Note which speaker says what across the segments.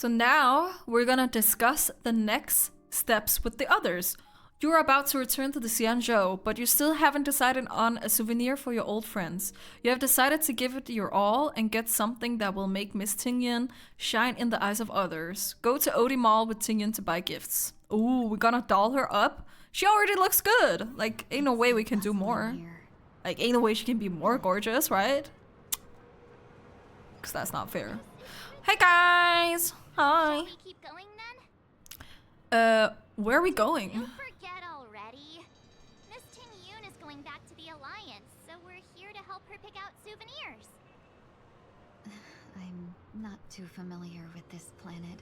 Speaker 1: So now we're gonna discuss the next steps with the others. You're about to return to the Xianzhou, but you still haven't decided on a souvenir for your old friends. You have decided to give it your all and get something that will make Miss Tingyan shine in the eyes of others. Go to Odi Mall with Tingyan to buy gifts. Ooh, we're gonna doll her up? She already looks good. Like, ain't no way we can do more. Like, ain't no way she can be more gorgeous, right? Because that's not fair. Hey guys! Hi!
Speaker 2: Shall we keep going then?
Speaker 1: Where are we going?
Speaker 2: Don't forget already. Miss Ting-Yun is going back to the Alliance, so we're here to help her pick out souvenirs.
Speaker 3: I'm not too familiar with this planet.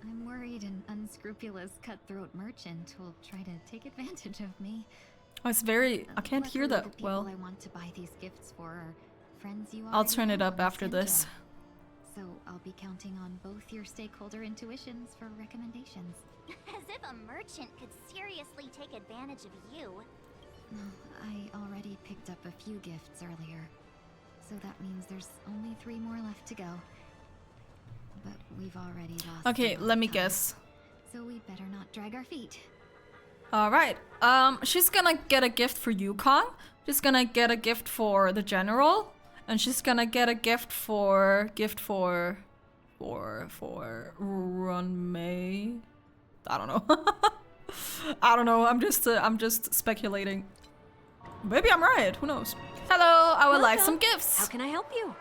Speaker 3: I'm worried an unscrupulous cutthroat merchant will try to take advantage of me.
Speaker 1: Oh, it's very... I can't hear
Speaker 3: Luckily,
Speaker 1: that
Speaker 3: the
Speaker 1: well.
Speaker 3: people I want to buy these gifts for are friends you
Speaker 1: I'll
Speaker 3: already
Speaker 1: turn it
Speaker 3: know
Speaker 1: up
Speaker 3: in
Speaker 1: after
Speaker 3: Xianzhou.
Speaker 1: this.
Speaker 3: So I'll be counting on both your stakeholder intuitions for recommendations.
Speaker 2: As if a merchant could seriously take advantage of you.
Speaker 3: I already picked up a few gifts earlier, so that means there's only 3 more left to go. But we've already lost.
Speaker 1: Okay,
Speaker 3: a lot
Speaker 1: let
Speaker 3: of
Speaker 1: me
Speaker 3: time,
Speaker 1: guess.
Speaker 3: So we better not drag our feet.
Speaker 1: Alright, she's gonna get a gift for Yukong. She's gonna get a gift for the general. And she's gonna get a gift for Runmei. I don't know. I don't know. I'm just speculating. Maybe I'm right. Who knows? Hello, I would like some gifts.
Speaker 4: How can I help you?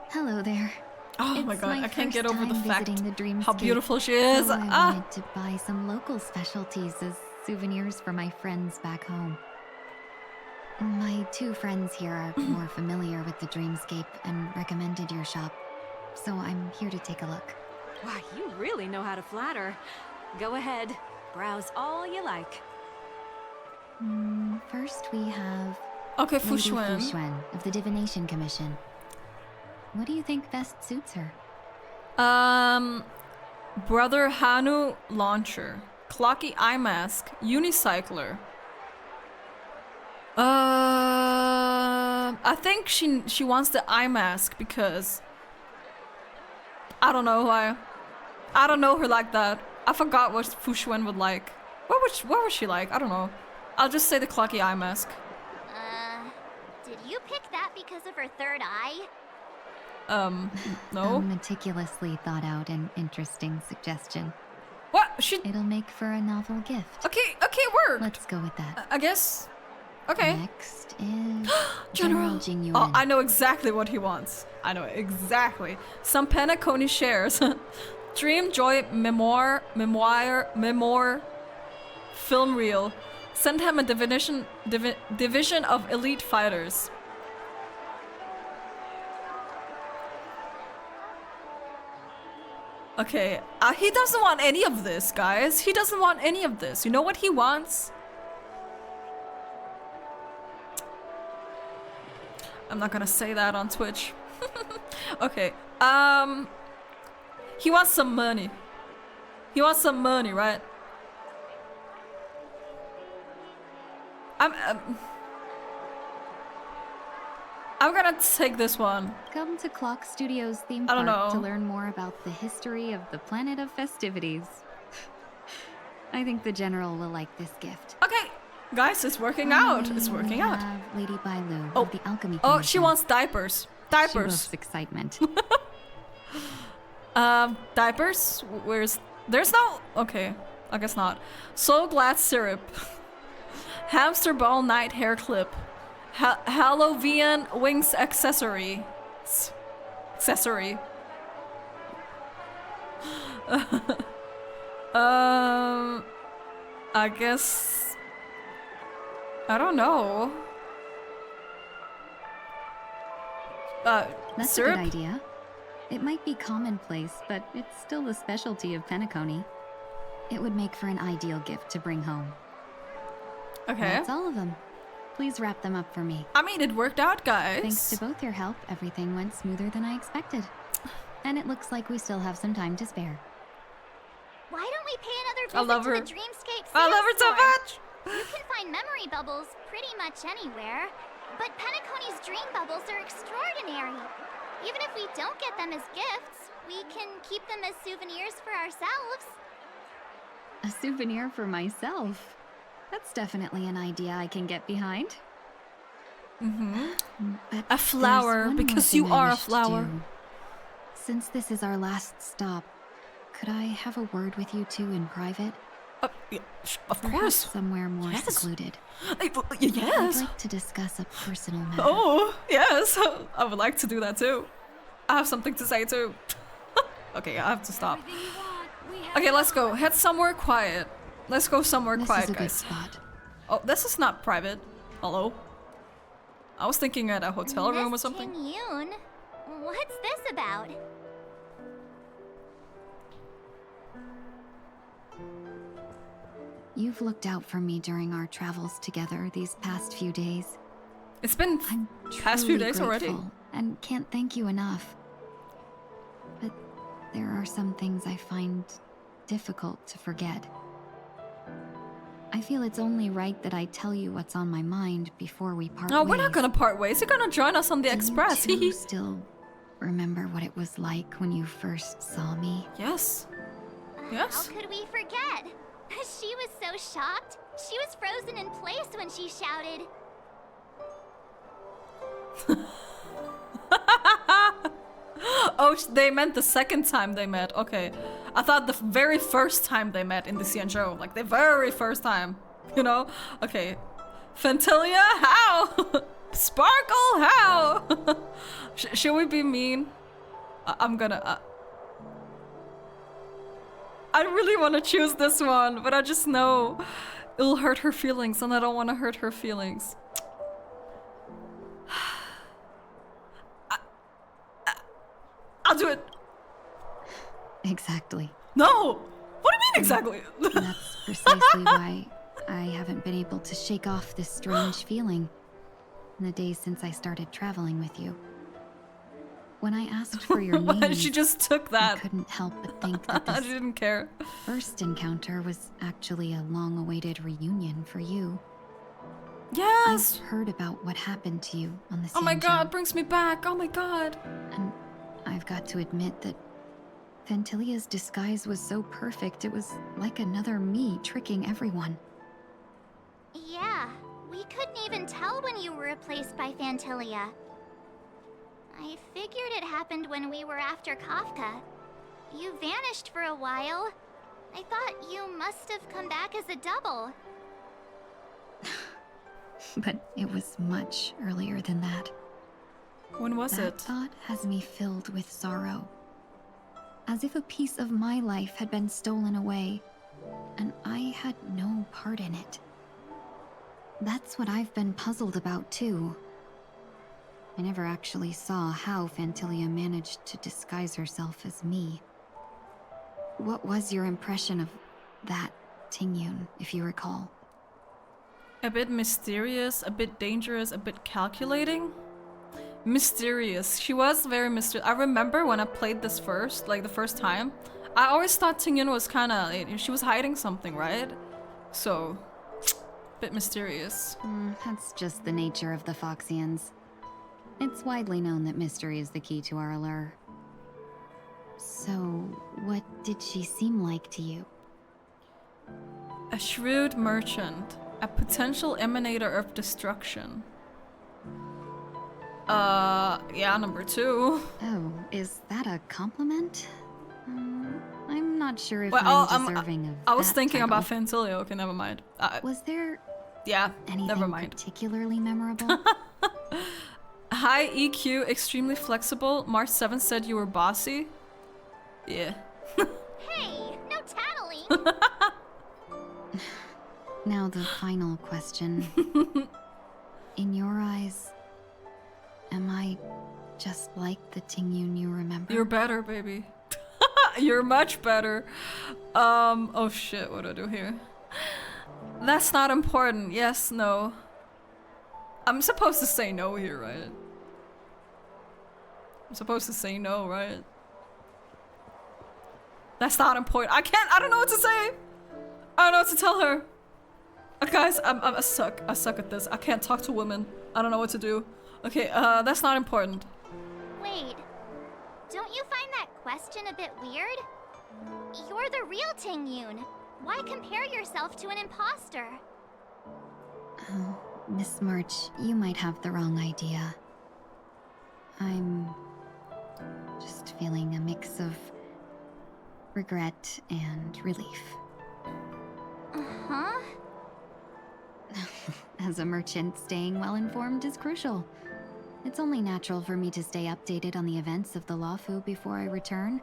Speaker 3: Hello there.
Speaker 1: Oh
Speaker 3: It's
Speaker 1: my god, I can't get
Speaker 3: first
Speaker 1: over the
Speaker 3: time
Speaker 1: fact
Speaker 3: visiting the
Speaker 1: how
Speaker 3: Dreamscape,
Speaker 1: beautiful she is.
Speaker 3: So I
Speaker 1: Ah.
Speaker 3: wanted to buy some local specialties as souvenirs for my friends back home. My 2 friends here are more familiar with the Dreamscape and recommended your shop, so I'm here to take a look.
Speaker 4: Wow, you really know how to flatter. Go ahead, browse all you like.
Speaker 3: First we have
Speaker 1: Okay,
Speaker 3: Lady
Speaker 1: Fuxuan.
Speaker 3: Fuxuan of the Divination Commission. What do you think best suits her?
Speaker 1: Brother Hanu launcher, clocky eye mask, unicycler. I think she wants the eye mask because I don't know why. I don't know her like that. I forgot what Fuxuan would like. What was she like? I don't know. I'll just say the clocky eye mask.
Speaker 2: Did you pick that because of her third eye?
Speaker 3: A
Speaker 1: No.
Speaker 3: meticulously thought out and interesting suggestion.
Speaker 1: What? She...
Speaker 3: It'll make for a novel gift.
Speaker 1: Okay, worked.
Speaker 3: Let's go with that.
Speaker 1: I guess. Okay.
Speaker 3: Next is
Speaker 1: General.
Speaker 3: Jing Yuan.
Speaker 1: Oh, I know exactly what he wants. I know exactly. Some PENACONY shares. Dream Joy Memoir, Film Reel. Send him a division of elite fighters. Okay, he doesn't want any of this, guys. He doesn't want any of this. You know what he wants? I'm not gonna say that on Twitch. Okay, he wants some money. He wants some money, right? I'm gonna take this one.
Speaker 3: Come to Clock Studios theme
Speaker 1: I don't
Speaker 3: park to
Speaker 1: know.
Speaker 3: learn more about the history of the planet of festivities. I think the general will like this gift.
Speaker 1: Okay, guys, it's working out. It's working out.
Speaker 3: Lady Bailu
Speaker 1: Oh.
Speaker 3: of the Alchemy
Speaker 1: Oh,
Speaker 3: Commission.
Speaker 1: she wants diapers.
Speaker 3: She
Speaker 1: Diapers.
Speaker 3: loves excitement.
Speaker 1: Diapers? Where's... There's no... Okay, I guess not. So glad syrup. Hamster ball night hair clip. Halloween wings accessory. Accessory. I guess... I don't know.
Speaker 3: That's
Speaker 1: syrup?
Speaker 3: a good idea. It might be commonplace, but it's still the specialty of PENACONY. It would make for an ideal gift to bring home.
Speaker 1: Okay.
Speaker 3: That's all of them. Please wrap them up for me.
Speaker 1: I mean, it worked out, guys.
Speaker 3: Thanks to both your help, everything went smoother than I expected. And it looks like we still have some time to spare.
Speaker 2: Why don't we pay another
Speaker 1: I
Speaker 2: visit
Speaker 1: love
Speaker 2: to
Speaker 1: her.
Speaker 2: the Dreamscape
Speaker 1: I love her so
Speaker 2: store?
Speaker 1: much!
Speaker 2: You can find memory bubbles pretty much anywhere, but PENACONY's dream bubbles are extraordinary. Even if we don't get them as gifts, We can keep them as souvenirs for ourselves.
Speaker 3: A souvenir for myself. That's definitely an idea I can get behind. But
Speaker 1: A flower,
Speaker 3: there's one more
Speaker 1: because
Speaker 3: thing
Speaker 1: you
Speaker 3: I
Speaker 1: are a
Speaker 3: wish to
Speaker 1: flower.
Speaker 3: do. Since this is our last stop, could I have a word with you two in private?
Speaker 1: Yeah, of
Speaker 3: Perhaps
Speaker 1: course.
Speaker 3: somewhere more
Speaker 1: Yes.
Speaker 3: secluded.
Speaker 1: Yes.
Speaker 3: I'd like to discuss a personal matter.
Speaker 1: Oh, yes. I would like to do that too. I have something to say too. Okay, I have to stop. Okay, let's go. Head somewhere quiet. Let's go somewhere
Speaker 3: This
Speaker 1: quiet,
Speaker 3: is a good
Speaker 1: guys.
Speaker 3: spot.
Speaker 1: Oh, this is not private. Hello? I was thinking at a hotel room or
Speaker 2: Miss
Speaker 1: something.
Speaker 2: Ting-yoon, what's this about?
Speaker 3: You've looked out for me during our travels together these past few days.
Speaker 1: It's been
Speaker 3: I'm
Speaker 1: past few
Speaker 3: truly
Speaker 1: days already.
Speaker 3: grateful and can't thank you enough. But there are some things I find difficult to forget. I feel it's only right that I tell you what's on my mind before we part
Speaker 1: Oh,
Speaker 3: ways.
Speaker 1: we're not gonna part ways. You're gonna join us on the
Speaker 3: Do
Speaker 1: express.
Speaker 3: you two still remember what it was like when you first saw me?
Speaker 1: Yes. Yes.
Speaker 2: How could we forget? She was so shocked. She was frozen in place when she shouted.
Speaker 1: Oh, they meant the second time they met. Okay. I thought the very first time they met in the CN show. Like the very first time. You know? Okay. Fantilia, how? Sparkle, how? Should we be mean? I'm gonna... I really want to choose this one, but I just know it'll hurt her feelings, and I don't want to hurt her feelings. I'll do it.
Speaker 3: Exactly.
Speaker 1: No! What do you mean exactly?
Speaker 3: That's precisely why I haven't been able to shake off this strange feeling in the days since I started traveling with you. When I asked for your name,
Speaker 1: She just took
Speaker 3: I
Speaker 1: that.
Speaker 3: couldn't help but think that
Speaker 1: She
Speaker 3: this
Speaker 1: didn't care.
Speaker 3: first encounter was actually a long-awaited reunion for you.
Speaker 1: Yes!
Speaker 3: I've heard about what happened to you on the
Speaker 1: Oh my
Speaker 3: Sanjo,
Speaker 1: god, brings me back. Oh my god.
Speaker 3: and I've got to admit that Fantilia's disguise was so perfect, it was like another me tricking everyone.
Speaker 2: Yeah, we couldn't even tell when you were replaced by Fantilia. I figured it happened when we were after Kafka. You vanished for a while. I thought you must have come back as a double.
Speaker 3: But it was much earlier than that.
Speaker 1: When was
Speaker 3: That
Speaker 1: it?
Speaker 3: thought has me filled with sorrow. As if a piece of my life had been stolen away, and I had no part in it. That's what I've been puzzled about, too. I never actually saw how Fantilia managed to disguise herself as me. What was your impression of that, Ting-yoon, if you recall?
Speaker 1: A bit mysterious, a bit dangerous, a bit calculating. Mysterious. She was very mysterious. I remember when I played this first, like the first time, I always thought Ting-yoon was kind of... She was hiding something, right? So, bit mysterious.
Speaker 3: That's just the nature of the Foxians. It's widely known that mystery is the key to our allure. So, what did she seem like to you?
Speaker 1: A shrewd merchant. A potential emanator of destruction. Yeah, number 2.
Speaker 3: Oh, is that a compliment? I'm not sure if
Speaker 1: Well,
Speaker 3: I'm deserving of
Speaker 1: I was
Speaker 3: that
Speaker 1: thinking
Speaker 3: title.
Speaker 1: about Fantilia. Okay, never mind.
Speaker 3: Was there
Speaker 1: Yeah,
Speaker 3: anything
Speaker 1: never mind.
Speaker 3: particularly memorable?
Speaker 1: High EQ, extremely flexible. March 7th said you were bossy. Yeah.
Speaker 2: Hey, no tattling!
Speaker 3: Now the final question. In your eyes, am I just like the Ting-yoon you remember?
Speaker 1: You're better, baby. You're much better. Oh shit, what do I do here? That's not important. Yes, no. I'm supposed to say no here, right? I'm supposed to say no, right? That's not important. I don't know what to say. I don't know what to tell her. Guys, I suck. I suck at this. I can't talk to women. I don't know what to do. Okay, that's not important.
Speaker 2: Wait, don't you find that question a bit weird? You're the real Tingyun. Why compare yourself to an imposter?
Speaker 3: Oh, Miss March, you might have the wrong idea. I'm just feeling a mix of regret and relief.
Speaker 2: Uh-huh.
Speaker 3: As a merchant, staying well informed is crucial. It's only natural for me to stay updated on the events of the Lawfu before I return.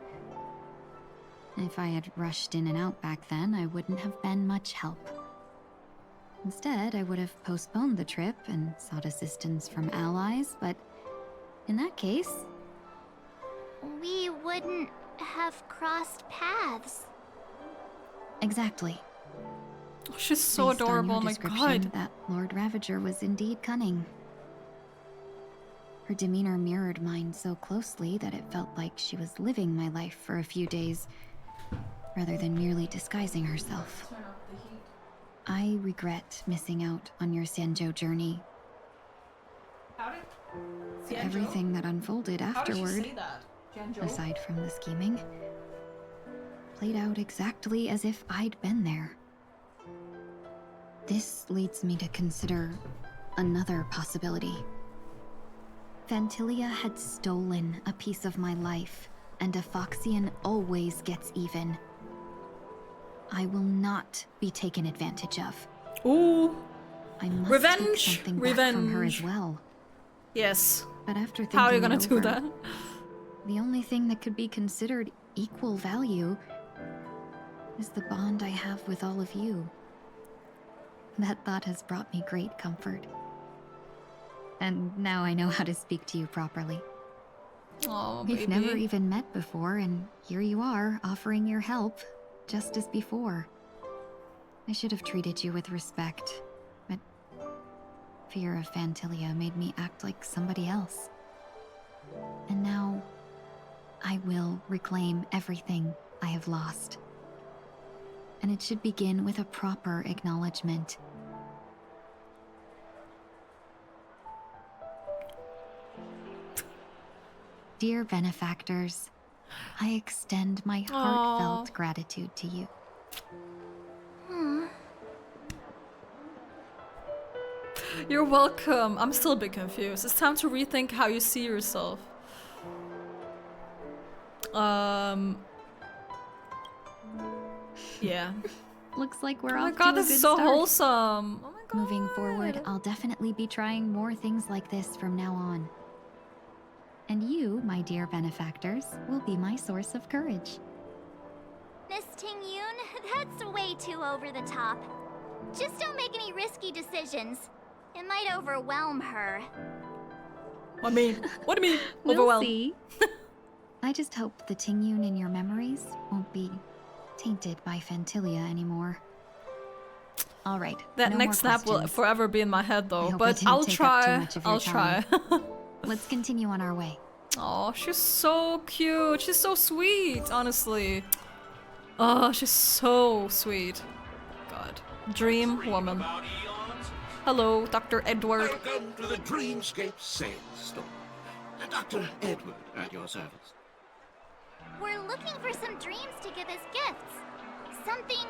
Speaker 3: If I had rushed in and out back then, I wouldn't have been much help. Instead, I would have postponed the trip and sought assistance from allies, but in that case...
Speaker 2: We wouldn't have crossed paths.
Speaker 3: Exactly.
Speaker 1: She's so
Speaker 3: Based on your
Speaker 1: adorable, oh my
Speaker 3: description,
Speaker 1: god.
Speaker 3: that Lord Ravager was indeed cunning. Her demeanor mirrored mine so closely that it felt like she was living my life for a few days, rather than merely disguising herself. I regret missing out on your Sanjo journey. Everything that unfolded afterward, aside from the scheming, played out exactly as if I'd been there. This leads me to consider another possibility. Phantilia had stolen a piece of my life, and a Foxian always gets even. I will not be taken advantage of.
Speaker 1: Ooh.
Speaker 3: I must take
Speaker 1: Revenge!
Speaker 3: something back from her as well.
Speaker 1: Yes.
Speaker 3: But after thinking
Speaker 1: How are you
Speaker 3: it
Speaker 1: gonna do
Speaker 3: over,
Speaker 1: that?
Speaker 3: the only thing that could be considered equal value is the bond I have with all of you. That thought has brought me great comfort. And now I know how to speak to you properly.
Speaker 1: Oh,
Speaker 3: We've
Speaker 1: baby.
Speaker 3: never even met before, and here you are, offering your help, just as before. I should have treated you with respect, but fear of Phantilia made me act like somebody else. And now, I will reclaim everything I have lost. And it should begin with a proper acknowledgement. Dear benefactors, I extend my heartfelt gratitude to you.
Speaker 1: You're welcome. I'm still a bit confused. It's time to rethink how you see yourself. Yeah.
Speaker 3: Looks like we're
Speaker 1: Oh my
Speaker 3: off
Speaker 1: god,
Speaker 3: to a
Speaker 1: this
Speaker 3: good
Speaker 1: is so
Speaker 3: start.
Speaker 1: wholesome. Oh my god.
Speaker 3: Moving forward, I'll definitely be trying more things like this from now on. And you, my dear benefactors, will be my source of courage.
Speaker 2: Miss Tingyun, that's way too over the top. Just don't make any risky decisions. It might overwhelm her.
Speaker 1: What do you mean?
Speaker 3: We'll
Speaker 1: Overwhelmed.
Speaker 3: see. I just hope the Tingyun in your memories won't be tainted by Phantilia anymore. All right.
Speaker 1: That
Speaker 3: no
Speaker 1: next
Speaker 3: more
Speaker 1: snap will
Speaker 3: questions.
Speaker 1: forever be in my head
Speaker 3: I
Speaker 1: though,
Speaker 3: hope I
Speaker 1: but
Speaker 3: didn't
Speaker 1: I'll
Speaker 3: take up too
Speaker 1: try.
Speaker 3: much of your
Speaker 1: I'll try.
Speaker 3: Let's continue on our way.
Speaker 1: Oh, she's so cute. She's so sweet, honestly. Oh, she's so sweet. God. Dream woman. Hello, Dr. Edward.
Speaker 5: Welcome to the Dreamscape Sales Store. Dr. Edward at your service.
Speaker 2: We're looking for some dreams to give as gifts. Something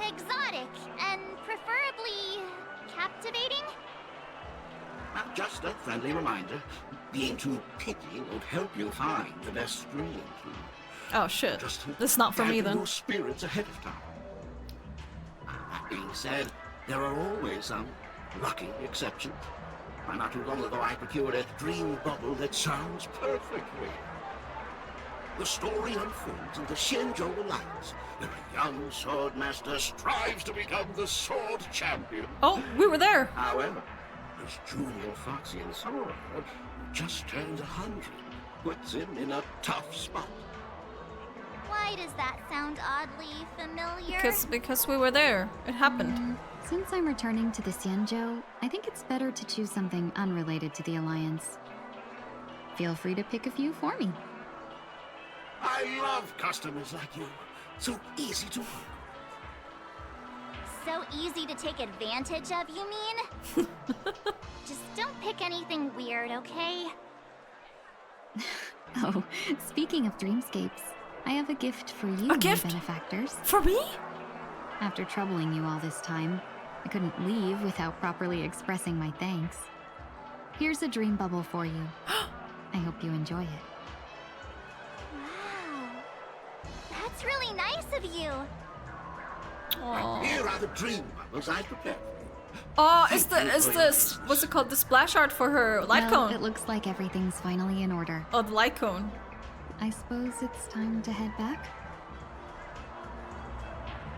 Speaker 2: exotic and preferably captivating.
Speaker 5: Just a friendly reminder. Being too picky won't help you find the best dream.
Speaker 1: Oh shit.
Speaker 5: Just
Speaker 1: This is not for me
Speaker 5: gather
Speaker 1: then.
Speaker 5: your spirits ahead of time. That being said, there are always some lucky exceptions. Not too long ago, I procured a dream bubble that sounds perfectly. The story unfolds in the Shenzhou Alliance, where a young sword master strives to become the sword champion.
Speaker 1: Oh, we were there.
Speaker 5: However, his junior Foxian sword, who just turned 100, puts him in a tough spot.
Speaker 2: Why does that sound oddly familiar?
Speaker 1: Because we were there. It happened.
Speaker 3: Since I'm returning to the Xianzhou, I think it's better to choose something unrelated to the Alliance. Feel free to pick a few for me.
Speaker 5: I love customers like you. So easy to work.
Speaker 2: So easy to take advantage of, you mean? Just don't pick anything weird, okay?
Speaker 3: Oh, speaking of dreamscapes, I have a gift for you,
Speaker 1: A gift?
Speaker 3: my benefactors.
Speaker 1: For me?
Speaker 3: After troubling you all this time, I couldn't leave without properly expressing my thanks. Here's a dream bubble for you. I hope you enjoy it.
Speaker 2: Wow. That's really nice of you.
Speaker 5: Here are the dream bubbles I prepared.
Speaker 1: Oh, is this what's it called? The splash art for her light
Speaker 3: Well,
Speaker 1: cone.
Speaker 3: it looks like everything's finally in order.
Speaker 1: Oh, the light cone.
Speaker 3: I suppose it's time to head back?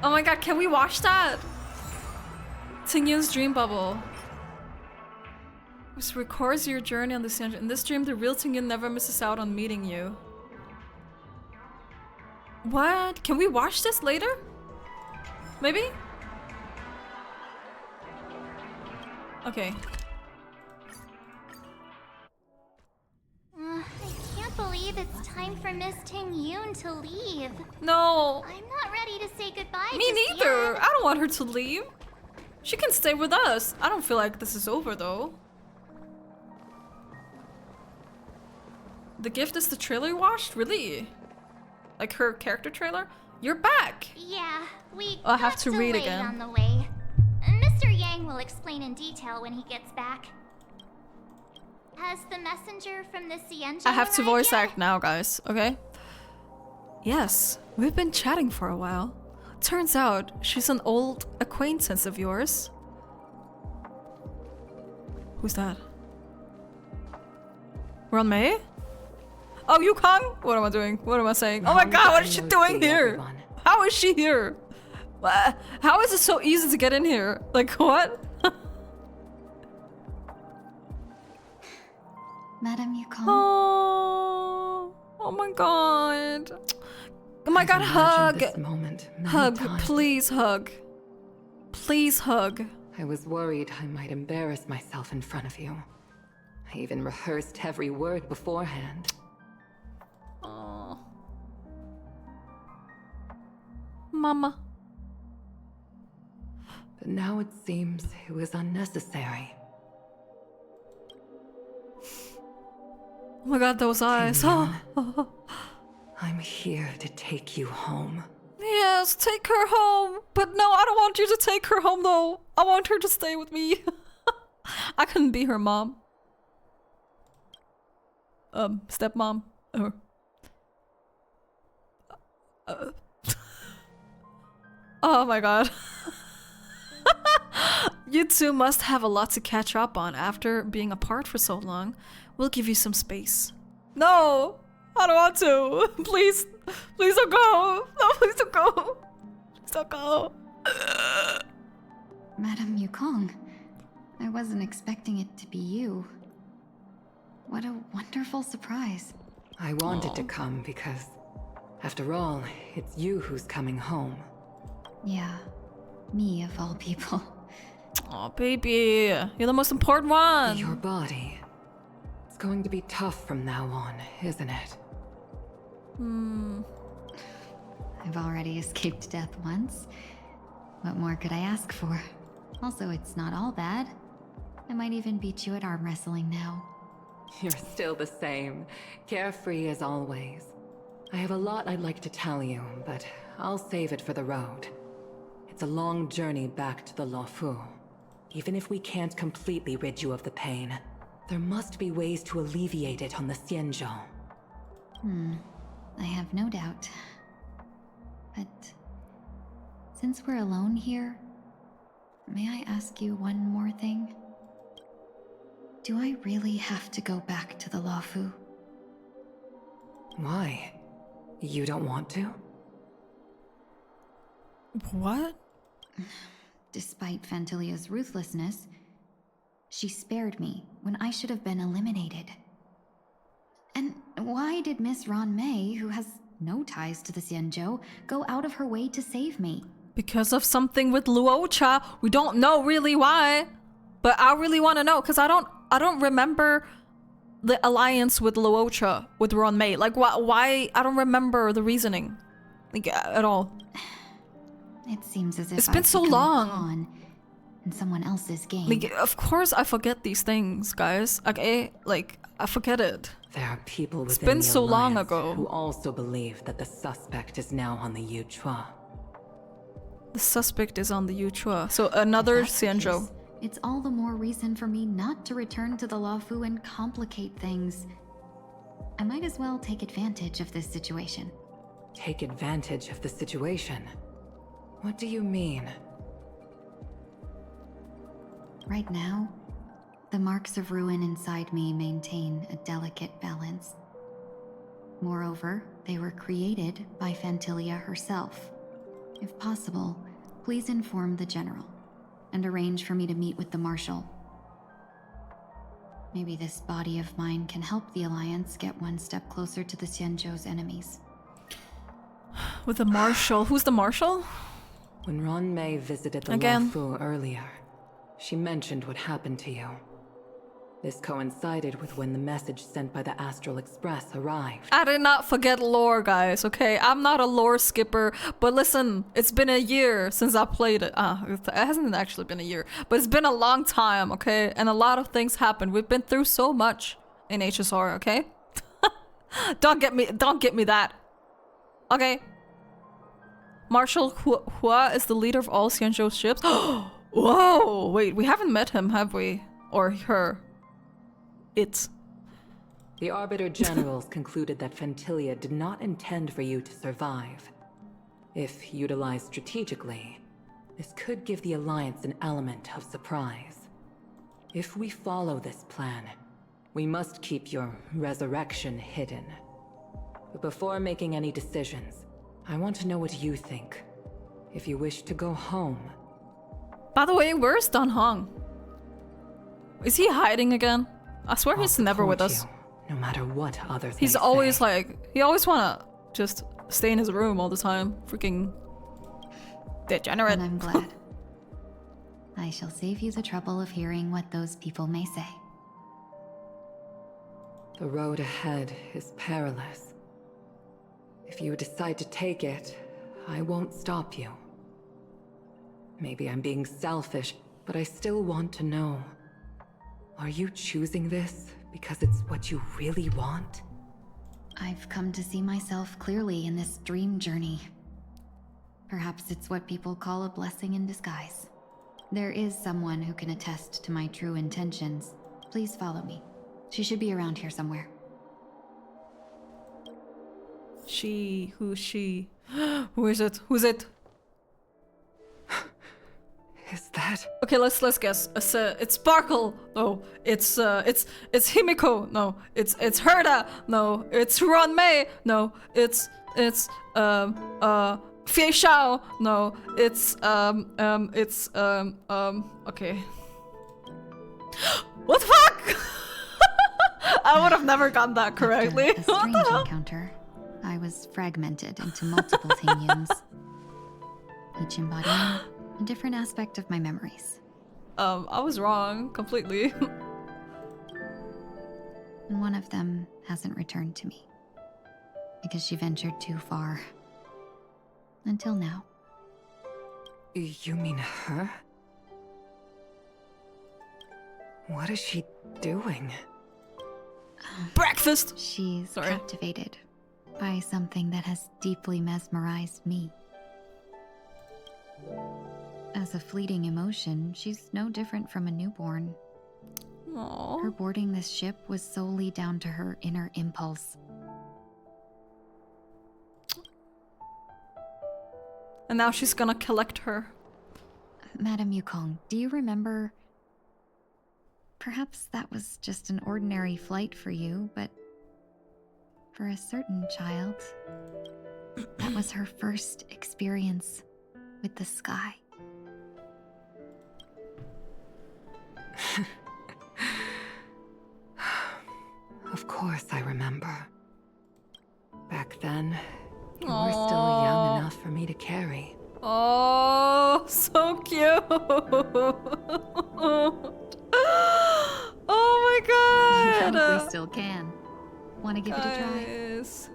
Speaker 1: Oh my god, can we watch that? Tingyun's dream bubble. This records your journey on the Xianzhou. In this dream, the real Tingyun never misses out on meeting you. What? Can we watch this later? Maybe? Okay.
Speaker 2: I can't believe it's time for Miss Ting-Yoon to leave.
Speaker 1: No.
Speaker 2: I'm not ready to say goodbye
Speaker 1: Me
Speaker 2: just
Speaker 1: neither.
Speaker 2: yet.
Speaker 1: I don't want her to leave. She can stay with us. I don't feel like this is over though. The gift is the trailer you watched? Really? Like her character trailer? You're back!
Speaker 2: Yeah, we
Speaker 1: I'll have
Speaker 2: got
Speaker 1: to read
Speaker 2: delayed
Speaker 1: again.
Speaker 2: on the way. Mr. Yang will explain in detail when he gets back. Has the messenger from the Xianzhou
Speaker 1: I have to
Speaker 2: arrived
Speaker 1: voice
Speaker 2: yet?
Speaker 1: act now, guys, okay? Yes, we've been chatting for a while. Turns out she's an old acquaintance of yours. Who's that? Ron Mei? Oh, Yukong? What am I doing? What am I saying? Oh my god, what is she doing here? How is she here? How is it so easy to get in here? Like, what?
Speaker 3: Madam Yukong,
Speaker 1: Oh my god. Oh my god,
Speaker 6: I've
Speaker 1: hug.
Speaker 6: imagined this moment many
Speaker 1: Hug,
Speaker 6: times.
Speaker 1: please hug. Please hug.
Speaker 6: I was worried I might embarrass myself in front of you. I even rehearsed every word beforehand.
Speaker 1: Oh. Mama.
Speaker 6: But now it seems it was unnecessary.
Speaker 1: Oh my god, those eyes.
Speaker 6: Tingyun. I'm here to take you home.
Speaker 1: Yes, take her home. But no, I don't want you to take her home though. I want her to stay with me. I couldn't be her mom. Stepmom. Or... Oh my god. You two must have a lot to catch up on after being apart for so long. We'll give you some space. No! I don't want to! Please! Please don't go! No, please don't go! Please don't go!
Speaker 3: Madam Yukong, I wasn't expecting it to be you. What a wonderful surprise.
Speaker 6: I wanted to come because, after all, it's you who's coming home.
Speaker 3: Yeah, me of all people.
Speaker 1: Oh, baby. You're the most important one!
Speaker 6: Your body. It's going to be tough from now on, isn't it?
Speaker 3: I've already escaped death once. What more could I ask for? Also, it's not all bad. I might even beat you at arm wrestling now.
Speaker 6: You're still the same, carefree as always. I have a lot I'd like to tell you, but I'll save it for the road. It's a long journey back to the Luofu. Even if we can't completely rid you of the pain, there must be ways to alleviate it on the Xianzhou.
Speaker 3: I have no doubt. But since we're alone here, may I ask you one more thing? Do I really have to go back to the Luofu?
Speaker 6: Why? You don't want to?
Speaker 1: What?
Speaker 3: Despite Fantilia's ruthlessness, she spared me when I should have been eliminated. And why did Miss Ron Mei, who has no ties to the Xianzhou, go out of her way to save me?
Speaker 1: Because of something with Luocha. We don't know really why. But I really want to know, because I don't remember the alliance with Luocha, with Ron Mei. Like, why? I don't remember the reasoning. Like, at all.
Speaker 3: It seems as if
Speaker 1: It's been
Speaker 3: I've
Speaker 1: so
Speaker 3: become a
Speaker 1: long.
Speaker 3: pawn, in someone else's game.
Speaker 1: Like, of course I forget these things, guys. Okay, like, I forget it.
Speaker 6: There are people within
Speaker 1: been
Speaker 6: the
Speaker 1: so long
Speaker 6: Alliance
Speaker 1: ago.
Speaker 6: who also believe that the suspect is now on the Yuchua.
Speaker 1: The suspect is on the Yuchua. So another
Speaker 3: If that's the
Speaker 1: Xianzhou.
Speaker 3: case, it's all the more reason for me not to return to the Luofu and complicate things. I might as well take advantage of this situation.
Speaker 6: Take advantage of the situation? What do you mean?
Speaker 3: Right now, the marks of ruin inside me maintain a delicate balance. Moreover, they were created by Phantilia herself. If possible, please inform the General and arrange for me to meet with the Marshal. Maybe this body of mine can help the Alliance get one step closer to the Xianzhou's enemies.
Speaker 1: With the Marshal. Who's the Marshal?
Speaker 6: When Ron Mei visited the
Speaker 1: Again.
Speaker 6: Luofu earlier, she mentioned what happened to you. This coincided with when the message sent by the Astral Express arrived.
Speaker 1: I did not forget lore, guys, okay? I'm not a lore skipper, but listen, it's been a year since I played it. It hasn't actually been a year, but it's been a long time, okay? And a lot of things happened. We've been through so much in HSR, okay? Don't get me that. Okay. Marshal Hua is the leader of all Xianzhou ships. Whoa, wait, we haven't met him, have we? Or her. It.
Speaker 6: The Arbiter Generals concluded that Phantilia did not intend for you to survive. If utilized strategically, this could give the Alliance an element of surprise. If we follow this plan, we must keep your resurrection hidden. But before making any decisions, I want to know what you think. If you wish to go home.
Speaker 1: By the way, where's Dan Hong? Is he hiding again? I swear he's
Speaker 6: I'll
Speaker 1: never with
Speaker 6: support
Speaker 1: us.
Speaker 6: you, no matter what others
Speaker 1: He's
Speaker 6: may
Speaker 1: always
Speaker 6: say.
Speaker 1: like, he always wanna just stay in his room all the time. Freaking degenerate.
Speaker 3: And I'm glad. I shall save you the trouble of hearing what those people may say.
Speaker 6: The road ahead is perilous. If you decide to take it, I won't stop you. Maybe I'm being selfish, but I still want to know. Are you choosing this because it's what you really want?
Speaker 3: I've come to see myself clearly in this dream journey. Perhaps it's what people call a blessing in disguise. There is someone who can attest to my true intentions. Please follow me. She should be around here somewhere.
Speaker 1: She, who's she? Who is it? Who's it?
Speaker 6: Is that?
Speaker 1: Okay, let's guess. It's Sparkle. No, it's Himiko. No, it's Herda. No, it's Ron Mei. No, it's Fei Xiao. No, it's okay. What the fuck? I would have never gotten that correctly.
Speaker 3: After a strange encounter, I was fragmented into multiple Tanyans, each embodying a different aspect of my memories.
Speaker 1: I was wrong completely.
Speaker 3: And one of them hasn't returned to me because she ventured too far. Until now.
Speaker 6: You mean her? What is she doing?
Speaker 1: Breakfast.
Speaker 3: She's
Speaker 1: Sorry.
Speaker 3: captivated by something that has deeply mesmerized me. As a fleeting emotion, she's no different from a newborn. Her
Speaker 1: Aww.
Speaker 3: boarding this ship was solely down to her inner impulse.
Speaker 1: And now she's gonna collect her.
Speaker 3: Madame Yukong, do you remember? Perhaps that was just an ordinary flight for you, but for a certain child, that was her first experience with the sky.
Speaker 6: Of course I remember. Back then, you were
Speaker 1: Aww.
Speaker 6: still young enough for me to carry.
Speaker 1: Oh, so cute. Oh my
Speaker 3: You
Speaker 1: god.
Speaker 3: probably still can. Want to give it a try?
Speaker 1: Guys.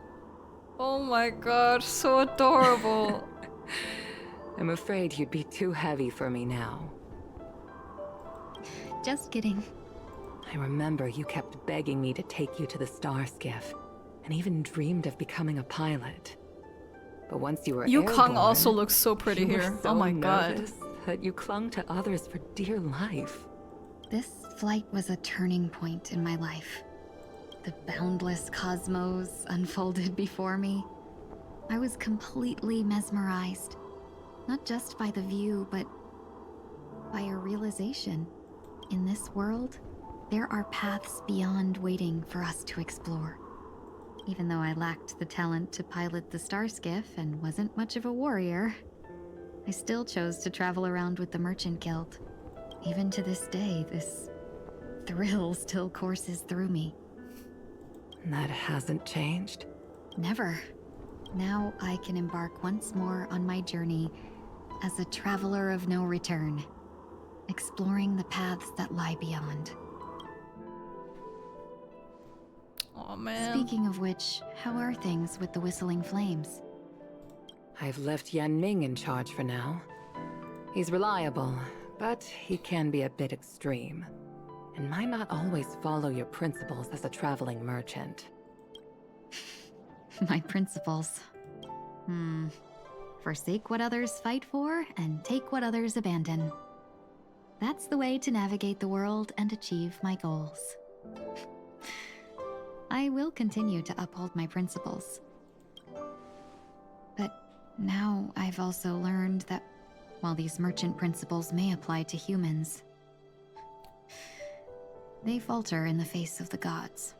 Speaker 1: Oh my god, so adorable.
Speaker 6: I'm afraid you'd be too heavy for me now.
Speaker 3: Just kidding.
Speaker 6: I remember you kept begging me to take you to the star skiff, and even dreamed of becoming a pilot. But once you were
Speaker 1: Yukong
Speaker 6: airborne,
Speaker 1: also looks so pretty
Speaker 6: you were
Speaker 1: here.
Speaker 6: so
Speaker 1: Oh my god.
Speaker 6: nervous that you clung to others for dear life.
Speaker 3: This flight was a turning point in my life. The boundless cosmos unfolded before me. I was completely mesmerized, not just by the view, but by a realization. In this world, there are paths beyond waiting for us to explore. Even though I lacked the talent to pilot the star skiff and wasn't much of a warrior, I still chose to travel around with the Merchant Guild. Even to this day, this thrill still courses through me.
Speaker 6: That hasn't changed?
Speaker 3: Never. Now I can embark once more on my journey as a traveler of no return, exploring the paths that lie beyond.
Speaker 1: Oh man.
Speaker 3: Speaking of which, how are things with the Whistling Flames?
Speaker 6: I've left Yan Ming in charge for now. He's reliable, but he can be a bit extreme, and might not always follow your principles as a traveling merchant.
Speaker 3: My principles. Forsake what others fight for, and take what others abandon. That's the way to navigate the world and achieve my goals. I will continue to uphold my principles. But now I've also learned that while these merchant principles may apply to humans, they falter in the face of the gods.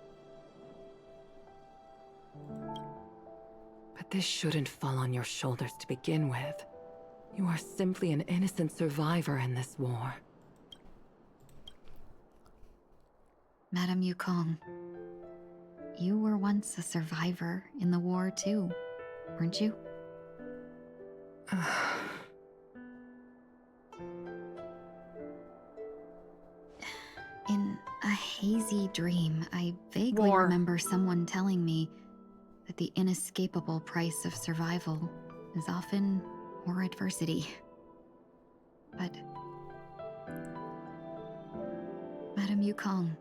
Speaker 6: But this shouldn't fall on your shoulders to begin with. You are simply an innocent survivor in this war.
Speaker 3: Madame Yukong, you were once a survivor in the war too, weren't you? In a hazy dream, I vaguely
Speaker 1: War.
Speaker 3: remember someone telling me that the inescapable price of survival is often more adversity. But Madame Yukong,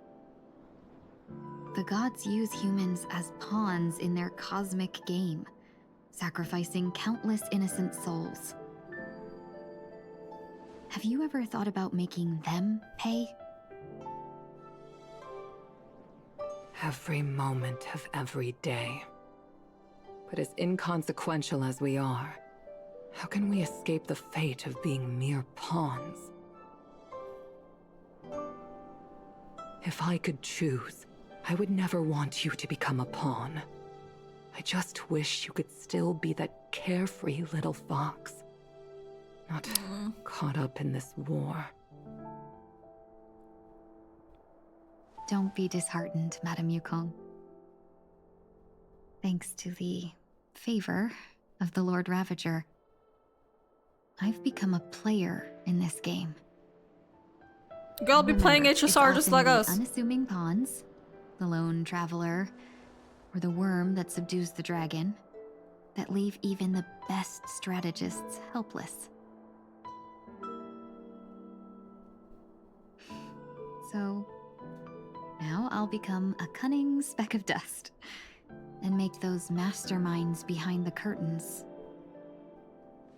Speaker 3: the gods use humans as pawns in their cosmic game, sacrificing countless innocent souls. Have you ever thought about making them pay?
Speaker 6: Every moment of every day. But as inconsequential as we are, how can we escape the fate of being mere pawns? If I could choose, I would never want you to become a pawn. I just wish you could still be that carefree little fox. Not caught up in this war.
Speaker 3: Don't be disheartened, Madame Yukong. Thanks to the favor of the Lord Ravager, I've become a player in this game.
Speaker 1: Girl be playing
Speaker 3: Remember, it's
Speaker 1: HSR just
Speaker 3: often
Speaker 1: like
Speaker 3: the
Speaker 1: us.
Speaker 3: unassuming pawns, the lone traveler, or the worm that subdues the dragon, that leave even the best strategists helpless. So, now I'll become a cunning speck of dust, and make those masterminds behind the curtains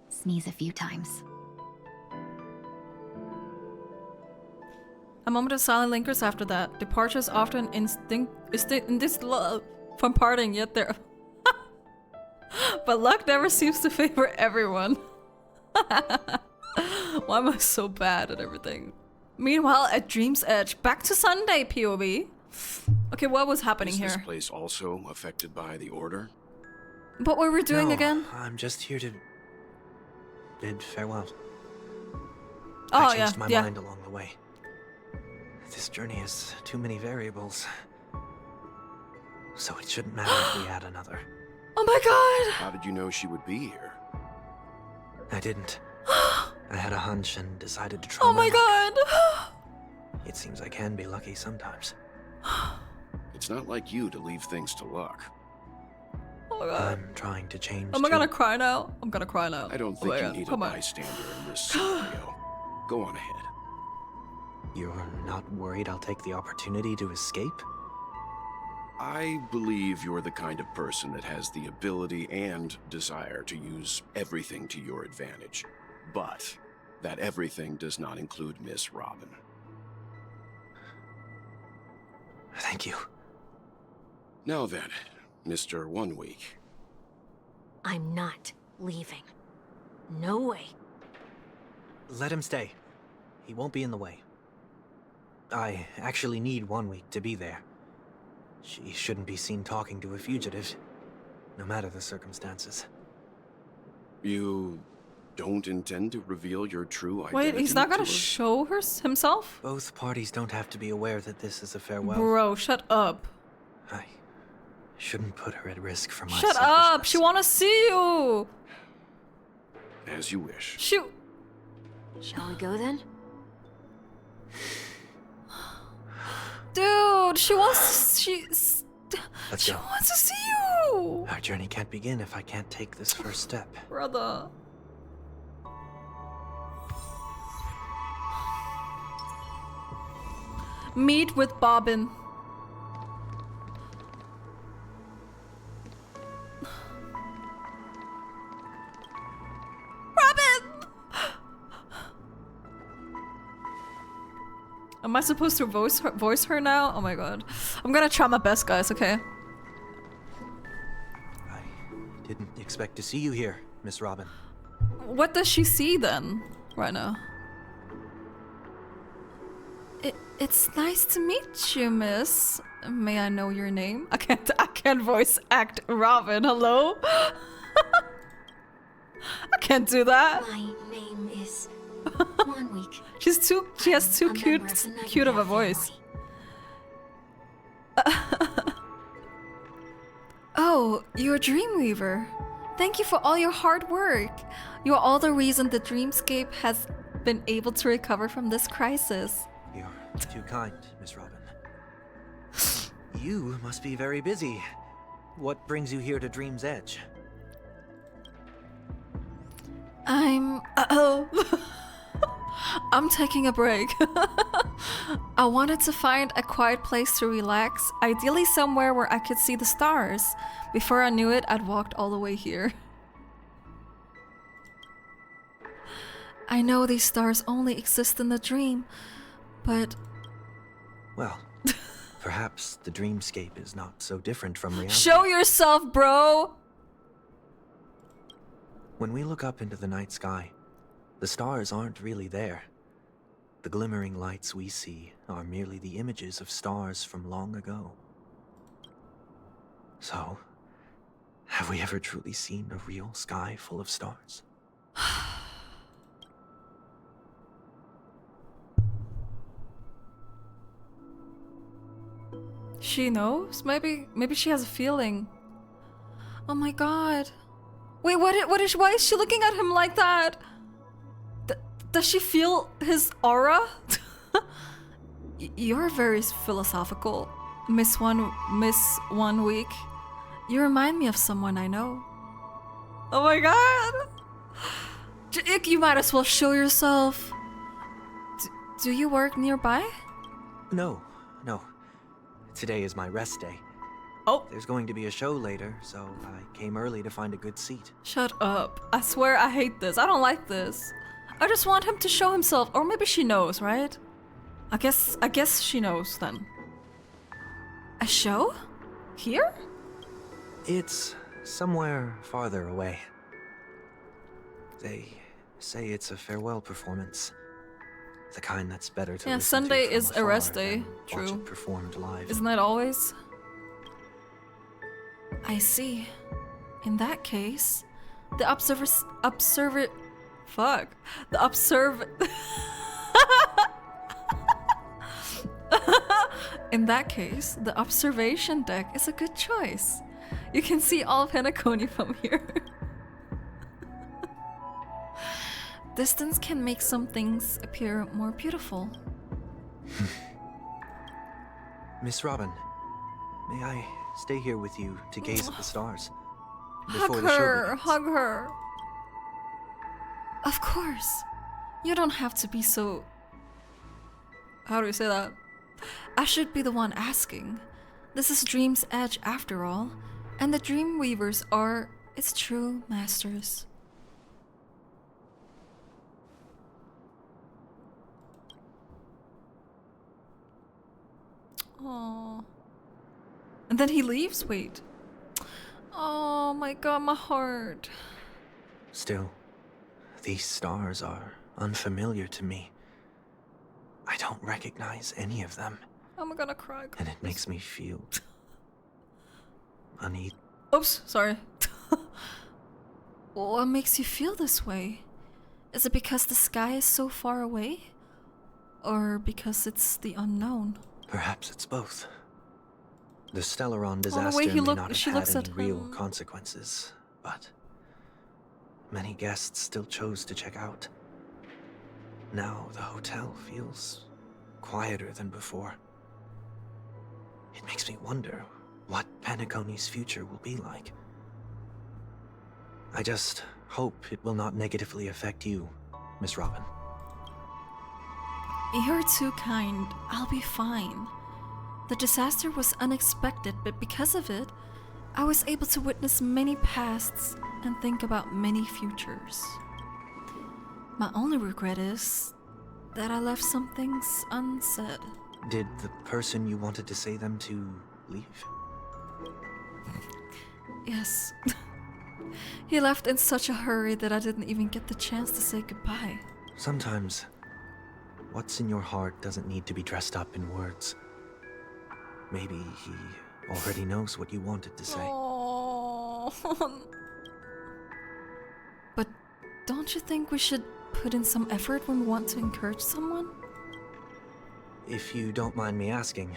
Speaker 3: sneeze a few times.
Speaker 1: A moment of silent lingers after that. Departure is often from parting, yet there. But luck never seems to favor everyone. Why am I so bad at everything? Meanwhile, at Dream's Edge, back to Sunday POV. Okay, what was happening
Speaker 7: Is
Speaker 1: here?
Speaker 7: this place also affected by the Order?
Speaker 1: What were we doing
Speaker 8: No,
Speaker 1: again?
Speaker 8: I'm just here to bid farewell.
Speaker 1: Oh,
Speaker 8: I changed
Speaker 1: yeah,
Speaker 8: my
Speaker 1: yeah.
Speaker 8: mind along the way. This journey has too many variables. So it shouldn't matter if we add another.
Speaker 1: Oh my god!
Speaker 7: How did you know she would be here?
Speaker 8: I didn't. I had a hunch and decided to try
Speaker 1: Oh my
Speaker 8: luck.
Speaker 1: god!
Speaker 8: It seems I can be lucky sometimes.
Speaker 7: It's not like you to leave things to luck.
Speaker 1: Oh my god.
Speaker 8: I'm trying to change
Speaker 1: Am I gonna
Speaker 8: too.
Speaker 1: cry now? I'm gonna cry now.
Speaker 7: I don't
Speaker 1: Oh my
Speaker 7: think you
Speaker 1: god,
Speaker 7: need a
Speaker 1: come on.
Speaker 7: bystander in this scenario. Go on ahead.
Speaker 8: You're not worried I'll take the opportunity to escape?
Speaker 7: I believe you're the kind of person that has the ability and desire to use everything to your advantage. But that everything does not include Miss Robin.
Speaker 8: Thank you.
Speaker 7: Now then, Mr. 1 Week.
Speaker 4: I'm not leaving. No way.
Speaker 8: Let him stay. He won't be in the way. I actually need 1 week to be there. She shouldn't be seen talking to a fugitive, no matter the circumstances.
Speaker 7: You don't intend to reveal your true identity?
Speaker 1: Wait, he's not gonna
Speaker 7: to her?
Speaker 1: show himself?
Speaker 8: Both parties don't have to be aware that this is a farewell.
Speaker 1: Bro, shut up.
Speaker 8: I shouldn't put her at risk for my
Speaker 1: Shut up!
Speaker 8: selfishness.
Speaker 1: She wanna see you!
Speaker 7: As you wish.
Speaker 1: Shoot!
Speaker 4: Shall we go then?
Speaker 1: Dude, she wants
Speaker 8: Let's
Speaker 1: she
Speaker 8: go.
Speaker 1: wants to see you!
Speaker 8: Our journey can't begin if I can't take this first step.
Speaker 1: Brother. Meet with Bobbin. Robin! Am I supposed to voice her now? Oh my god. I'm gonna try my best, guys, okay?
Speaker 8: I didn't expect to see you here, Miss Robin.
Speaker 1: What does she see then, right now? It's nice to meet you, miss. May I know your name? I can't voice act Robin, hello? I can't do that.
Speaker 4: My name is 1 Week.
Speaker 1: She has too
Speaker 4: A member of the
Speaker 1: cute of a
Speaker 4: Nightingale
Speaker 1: voice.
Speaker 4: family.
Speaker 1: Oh, you're a Dreamweaver. Thank you for all your hard work. You are all the reason the Dreamscape has been able to recover from this crisis.
Speaker 8: You're too kind, Miss Robin. You must be very busy. What brings you here to Dream's Edge?
Speaker 1: I'm taking a break. I wanted to find a quiet place to relax, ideally somewhere where I could see the stars. Before I knew it, I'd walked all the way here. I know these stars only exist in the dream, but...
Speaker 8: Well, perhaps the dreamscape is not so different from reality.
Speaker 1: Show yourself, bro!
Speaker 8: When we look up into the night sky, the stars aren't really there. The glimmering lights we see are merely the images of stars from long ago. So, have we ever truly seen a real sky full of stars?
Speaker 1: She knows? Maybe she has a feeling. Oh my god. Wait, why is she looking at him like that? Does she feel his aura? You're very philosophical, Miss One Week. You remind me of someone I know. Oh my god! You might as well show yourself. Do you work nearby?
Speaker 8: No. Today is my rest day.
Speaker 1: Oh.
Speaker 8: There's going to be a show later, so I came early to find a good seat.
Speaker 1: Shut up. I swear I hate this. I don't like this. I just want him to show himself. Or maybe she knows, right? I guess she knows then. A show? Here?
Speaker 8: It's somewhere farther away. They say it's a farewell performance. The kind that's better to
Speaker 1: Yeah,
Speaker 8: listen
Speaker 1: Sunday
Speaker 8: to from
Speaker 1: is a
Speaker 8: afar
Speaker 1: rest day.
Speaker 8: than watch
Speaker 1: True.
Speaker 8: it performed live.
Speaker 1: Isn't that always? I see. In that case, the In that case, the observation deck is a good choice. You can see all of PENACONY from here. Distance can make some things appear more beautiful.
Speaker 8: Miss Robin, may I stay here with you to gaze at the stars?
Speaker 1: Hug
Speaker 8: Before the show
Speaker 1: her,
Speaker 8: begins?
Speaker 1: hug her. Of course. You don't have to be so... How do we say that? I should be the one asking. This is Dream's Edge after all, and the Dream Weavers are its true masters. Oh. And then he leaves? Wait. Oh my god, my heart.
Speaker 8: Still, these stars are unfamiliar to me. I don't recognize any of them.
Speaker 1: I'm gonna cry.
Speaker 8: And it makes me feel uneasy.
Speaker 1: Oops, sorry. What makes you feel this way? Is it because the sky is so far away? Or because it's the unknown?
Speaker 8: Perhaps it's both. The Stellaron disaster
Speaker 1: the way
Speaker 8: may not have
Speaker 1: she
Speaker 8: had
Speaker 1: looks
Speaker 8: any
Speaker 1: at
Speaker 8: real
Speaker 1: him.
Speaker 8: consequences, but many guests still chose to check out. Now the hotel feels quieter than before. It makes me wonder what PENACONY's future will be like. I just hope it will not negatively affect you, Miss Robin.
Speaker 1: You're too kind. I'll be fine. The disaster was unexpected, but because of it, I was able to witness many pasts and think about many futures. My only regret is that I left some things unsaid.
Speaker 8: Did the person you wanted to say them to leave?
Speaker 1: Yes. He left in such a hurry that I didn't even get the chance to say goodbye.
Speaker 8: Sometimes, what's in your heart doesn't need to be dressed up in words. Maybe he already knows what you wanted to say.
Speaker 1: Oh. But don't you think we should put in some effort when we want to encourage someone?
Speaker 8: If you don't mind me asking,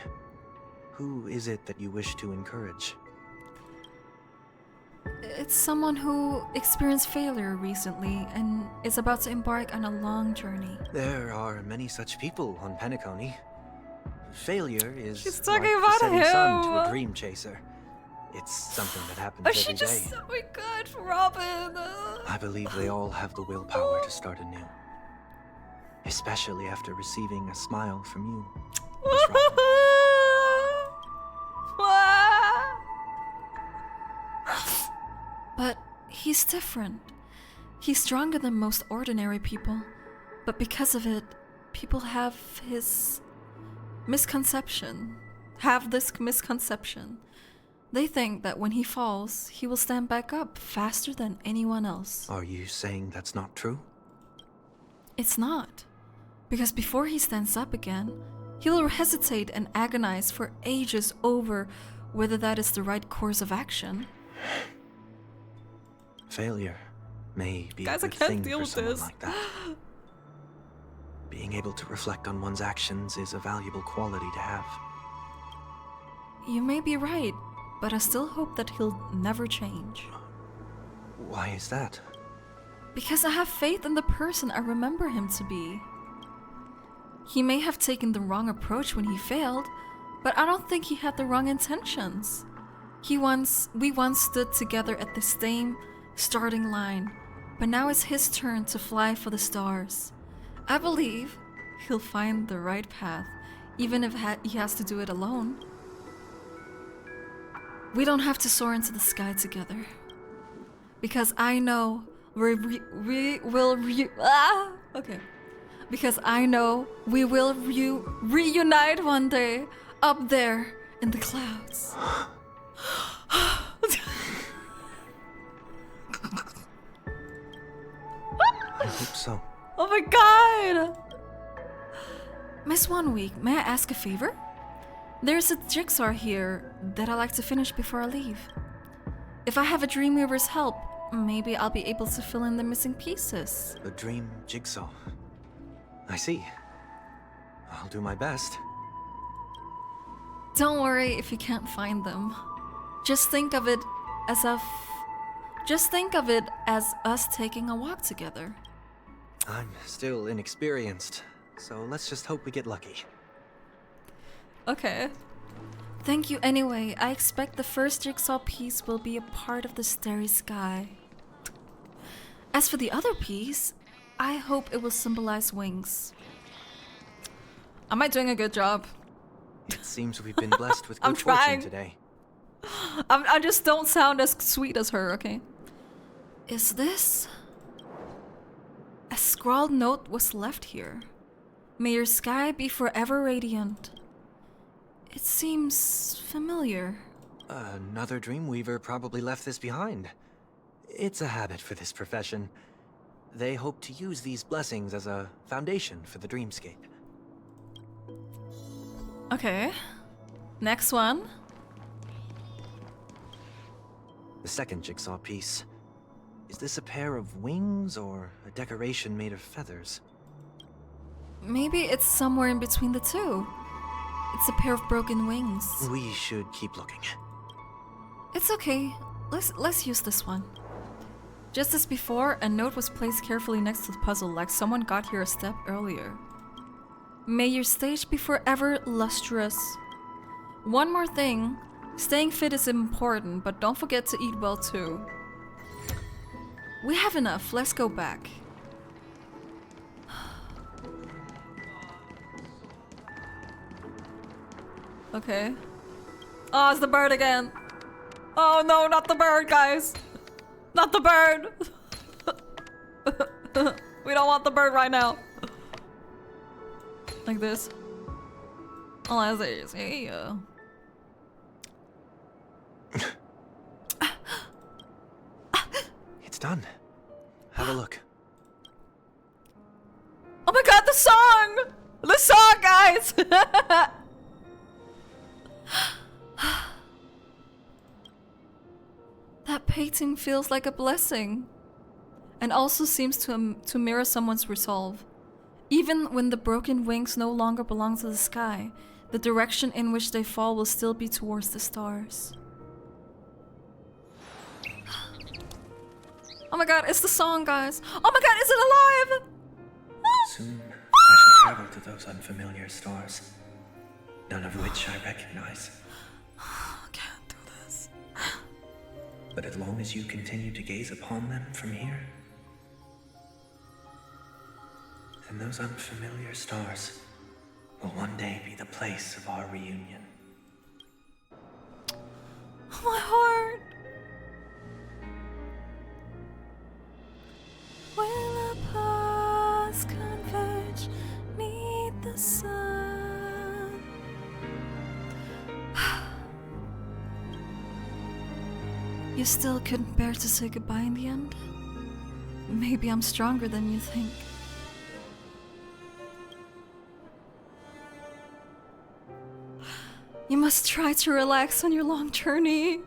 Speaker 8: who is it that you wish to encourage?
Speaker 1: It's someone who experienced failure recently and is about to embark on a long journey.
Speaker 8: There are many such people on PENACONY. Failure is
Speaker 1: She's talking
Speaker 8: like
Speaker 1: about
Speaker 8: the setting sun to a
Speaker 1: him.
Speaker 8: dream chaser. It's something that happens
Speaker 1: Oh,
Speaker 8: every
Speaker 1: she
Speaker 8: day.
Speaker 1: just so good, Robin.
Speaker 8: I believe they all have the willpower to start anew. Especially after receiving a smile from you, Miss Robin.
Speaker 1: But he's different. He's stronger than most ordinary people. But because of it, people have this misconception. They think that when he falls, he will stand back up faster than anyone else.
Speaker 8: Are you saying that's not true?
Speaker 1: It's not. Because before he stands up again, he will hesitate and agonize for ages over whether that is the right course of action.
Speaker 8: Failure may be
Speaker 1: Guys,
Speaker 8: a
Speaker 1: I
Speaker 8: good
Speaker 1: can't
Speaker 8: thing
Speaker 1: deal
Speaker 8: for
Speaker 1: with
Speaker 8: someone
Speaker 1: this.
Speaker 8: like that. Being able to reflect on one's actions is a valuable quality to have.
Speaker 1: You may be right, but I still hope that he'll never change.
Speaker 8: Why is that?
Speaker 1: Because I have faith in the person I remember him to be. He may have taken the wrong approach when he failed, but I don't think he had the wrong intentions. We once stood together at the same starting line, but now it's his turn to fly for the stars. I believe he'll find the right path, even if he has to do it alone. We don't have to soar into the sky together, because I know Because I know we will reunite one day up there in the clouds.
Speaker 8: I hope so.
Speaker 1: Oh my god! Miss 1 Week, may I ask a favor? There's a jigsaw here that I like to finish before I leave. If I have a Dreamweaver's help, maybe I'll be able to fill in the missing pieces.
Speaker 8: The dream jigsaw. I see. I'll do my best.
Speaker 1: Don't worry if you can't find them. Just think of it as us taking a walk together.
Speaker 8: I'm still inexperienced, so let's just hope we get lucky.
Speaker 1: Okay. Thank you anyway. I expect the first jigsaw piece will be a part of the starry sky. As for the other piece, I hope it will symbolize wings. Am I doing a good job?
Speaker 8: It seems we've been blessed with
Speaker 1: I'm
Speaker 8: good fortune
Speaker 1: trying.
Speaker 8: today.
Speaker 1: I just don't sound as sweet as her, okay? Is this... A scrawled note was left here. May your sky be forever radiant. It seems familiar.
Speaker 8: Another Dreamweaver probably left this behind. It's a habit for this profession. They hope to use these blessings as a foundation for the dreamscape.
Speaker 1: Okay. Next one.
Speaker 8: The second jigsaw piece. Is this a pair of wings or a decoration made of feathers?
Speaker 1: Maybe it's somewhere in between the two. It's a pair of broken wings.
Speaker 8: We should keep looking.
Speaker 1: It's okay. Let's use this one. Just as before, a note was placed carefully next to the puzzle, like someone got here a step earlier. May your stage be forever lustrous. One more thing. Staying fit is important, but don't forget to eat well too. We have enough. Let's go back. Okay. Oh, it's the bird again. Oh no, not the bird, guys. Not the bird. We don't want the bird right now. Like this. Unless it's here.
Speaker 8: It's done. Have a look.
Speaker 1: Oh my god, the song! The song, guys! That painting feels like a blessing. And also seems to mirror someone's resolve. Even when the broken wings no longer belong to the sky, the direction in which they fall will still be towards the stars. Oh my god, it's the song, guys! Oh my god, is it alive?
Speaker 9: Soon, I shall travel to those unfamiliar stars, none of which I recognize.
Speaker 1: I can't do this.
Speaker 9: But as long as you continue to gaze upon them from here, then those unfamiliar stars will one day be the place of our reunion.
Speaker 1: Oh, my heart! When our paths converge, neath the sun. You still couldn't bear to say goodbye in the end? Maybe I'm stronger than you think. You must try to relax on your long journey.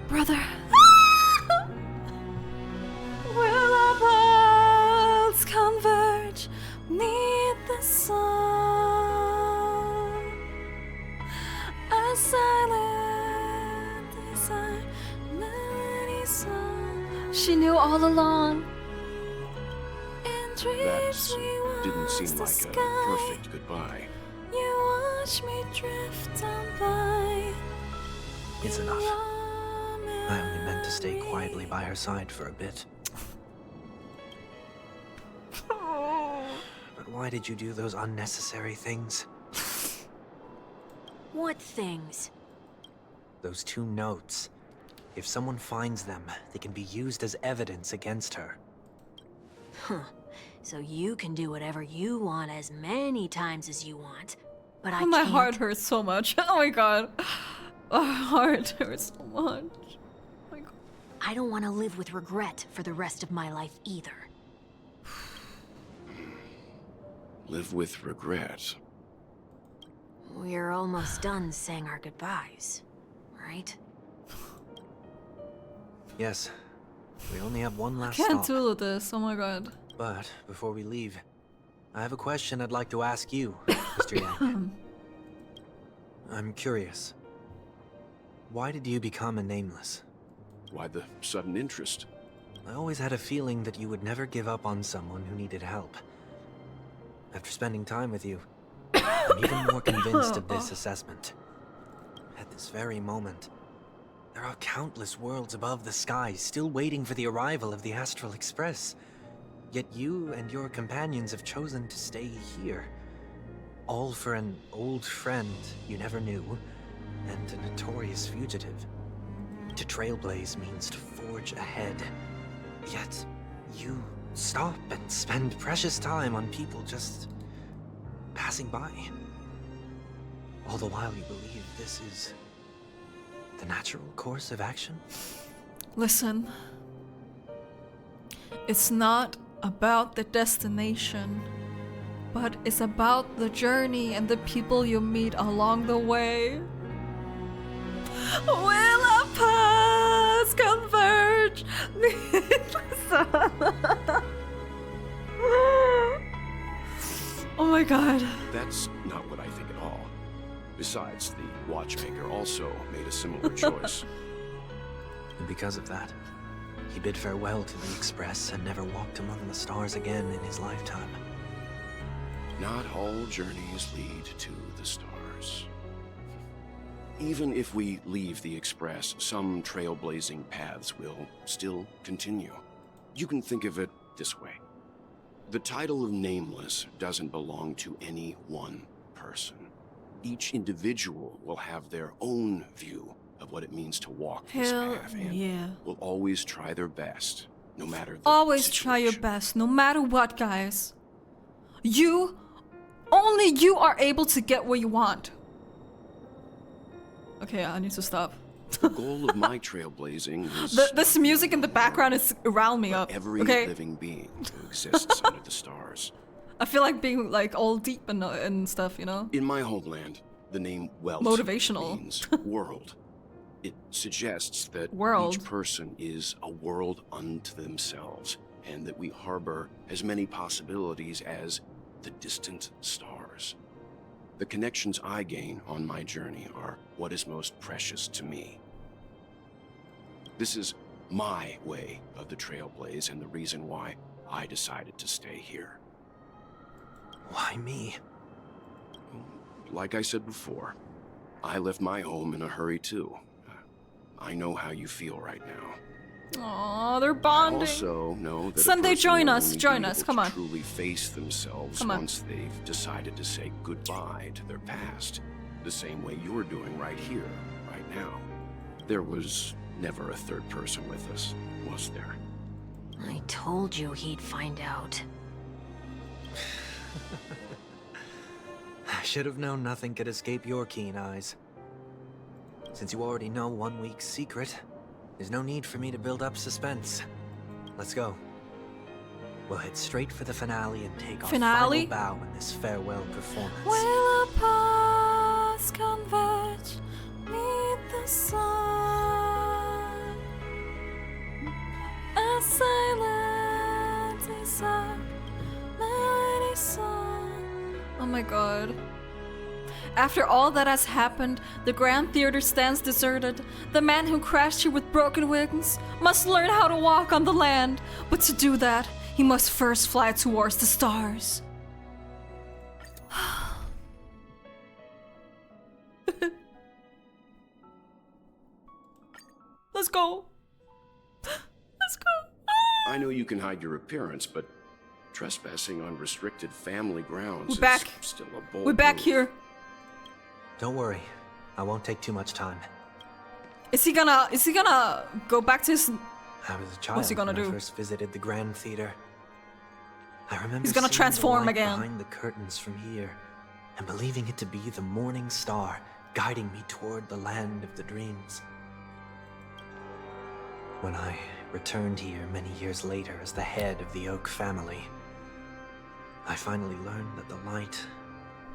Speaker 1: Brother. Will our paths converge neath the sun? A silent desire, melody song. She knew all along. In dreams
Speaker 7: That
Speaker 1: we
Speaker 7: didn't
Speaker 1: watched
Speaker 7: seem
Speaker 1: the
Speaker 7: like a
Speaker 1: sky.
Speaker 7: perfect goodbye.
Speaker 1: You watch me drift on by.
Speaker 8: It's enough. I only meant to stay quietly by her side for a bit. But why did you do those unnecessary things?
Speaker 4: What things?
Speaker 8: Those two notes. If someone finds them, they can be used as evidence against her.
Speaker 4: Huh. So you can do whatever you want as many times as you want, but I
Speaker 1: My
Speaker 4: can't.
Speaker 1: heart hurts so much. Oh my god. My heart hurts so much. Oh my god.
Speaker 4: I don't want to live with regret for the rest of my life either.
Speaker 7: Live with regret.
Speaker 4: We're almost done saying our goodbyes, right?
Speaker 8: Yes. We only have one last
Speaker 1: Can't
Speaker 8: stop.
Speaker 1: do this. Oh my god.
Speaker 8: But before we leave, I have a question I'd like to ask you, Mr. Yang. I'm curious. Why did you become a Nameless?
Speaker 7: Why the sudden interest?
Speaker 8: I always had a feeling that you would never give up on someone who needed help. After spending time with you, I'm even more convinced of this assessment. At this very moment, there are countless worlds above the sky still waiting for the arrival of the Astral Express. Yet you and your companions have chosen to stay here. All for an old friend you never knew, and a notorious fugitive. To trailblaze means to forge ahead. Yet, you stop and spend precious time on people just passing by. All the while you believe this is the natural course of action?
Speaker 1: Listen. It's not about the destination, but it's about the journey and the people you meet along the way. Will our paths converge? Oh my god.
Speaker 7: That's not what I think at all. Besides, the watchmaker also made a similar choice.
Speaker 8: And because of that, he bid farewell to the Express and never walked among the stars again in his lifetime.
Speaker 7: Not all journeys lead to the stars. Even if we leave the Express, some trailblazing paths will still continue. You can think of it this way. The title of Nameless doesn't belong to any one person. Each individual will have their own view of what it means to walk this path, and will always try their best, no matter the
Speaker 1: Always try your best, no matter what, guys. Only you are able to get what you want. Okay, I need to stop.
Speaker 7: The goal of my trailblazing is
Speaker 1: this music in the background is around me up.
Speaker 7: every
Speaker 1: Okay,
Speaker 7: living being who exists under the stars.
Speaker 1: I feel like being like all deep and stuff, you know.
Speaker 7: In my homeland, the name Welt
Speaker 1: Motivational.
Speaker 7: means world. It suggests that
Speaker 1: World.
Speaker 7: each person is a world unto themselves, and that we harbor as many possibilities as the distant stars. The connections I gain on my journey are what is most precious to me. This is my way of the trailblaze, and the reason why I decided to stay here.
Speaker 8: Why me?
Speaker 7: Like I said before, I left my home in a hurry too. I know how you feel right now.
Speaker 1: Aw, they're
Speaker 7: I
Speaker 1: bonding.
Speaker 7: also know that
Speaker 1: Sunday,
Speaker 7: a person
Speaker 1: join
Speaker 7: will
Speaker 1: us,
Speaker 7: only
Speaker 1: join
Speaker 7: be
Speaker 1: us,
Speaker 7: able
Speaker 1: come
Speaker 7: to
Speaker 1: on.
Speaker 7: truly face themselves
Speaker 1: Come on.
Speaker 7: once they've decided to say goodbye to their past, the same way you're doing right here, right now. There was never a third person with us, was there?
Speaker 4: I told you he'd find out.
Speaker 8: I should have known nothing could escape your keen eyes. Since you already know 1 week's secret, there's no need for me to build up suspense. Let's go. We'll head straight for the finale and take our
Speaker 1: Finale?
Speaker 8: final bow in this farewell performance.
Speaker 1: Will our paths converge neath the sun? A silent is our mighty song. Oh my god. After all that has happened, the Grand Theater stands deserted. The man who crashed here with broken wings must learn how to walk on the land. But to do that, he must first fly towards the stars. Let's go. Let's go.
Speaker 7: I know you can hide your appearance, but trespassing on restricted family grounds
Speaker 1: We're back.
Speaker 7: is still a bold
Speaker 1: We're back
Speaker 7: move.
Speaker 1: here.
Speaker 8: Don't worry, I won't take too much time.
Speaker 1: Is he gonna go back to his...
Speaker 8: I was a child
Speaker 1: What's he gonna
Speaker 8: when I
Speaker 1: do?
Speaker 8: first visited the Grand Theater. I remember
Speaker 1: He's gonna
Speaker 8: seeing
Speaker 1: transform
Speaker 8: the light
Speaker 1: again.
Speaker 8: behind the curtains from here, and believing it to be the morning star guiding me toward the land of the dreams. When I returned here many years later as the head of the Oak family, I finally learned that the light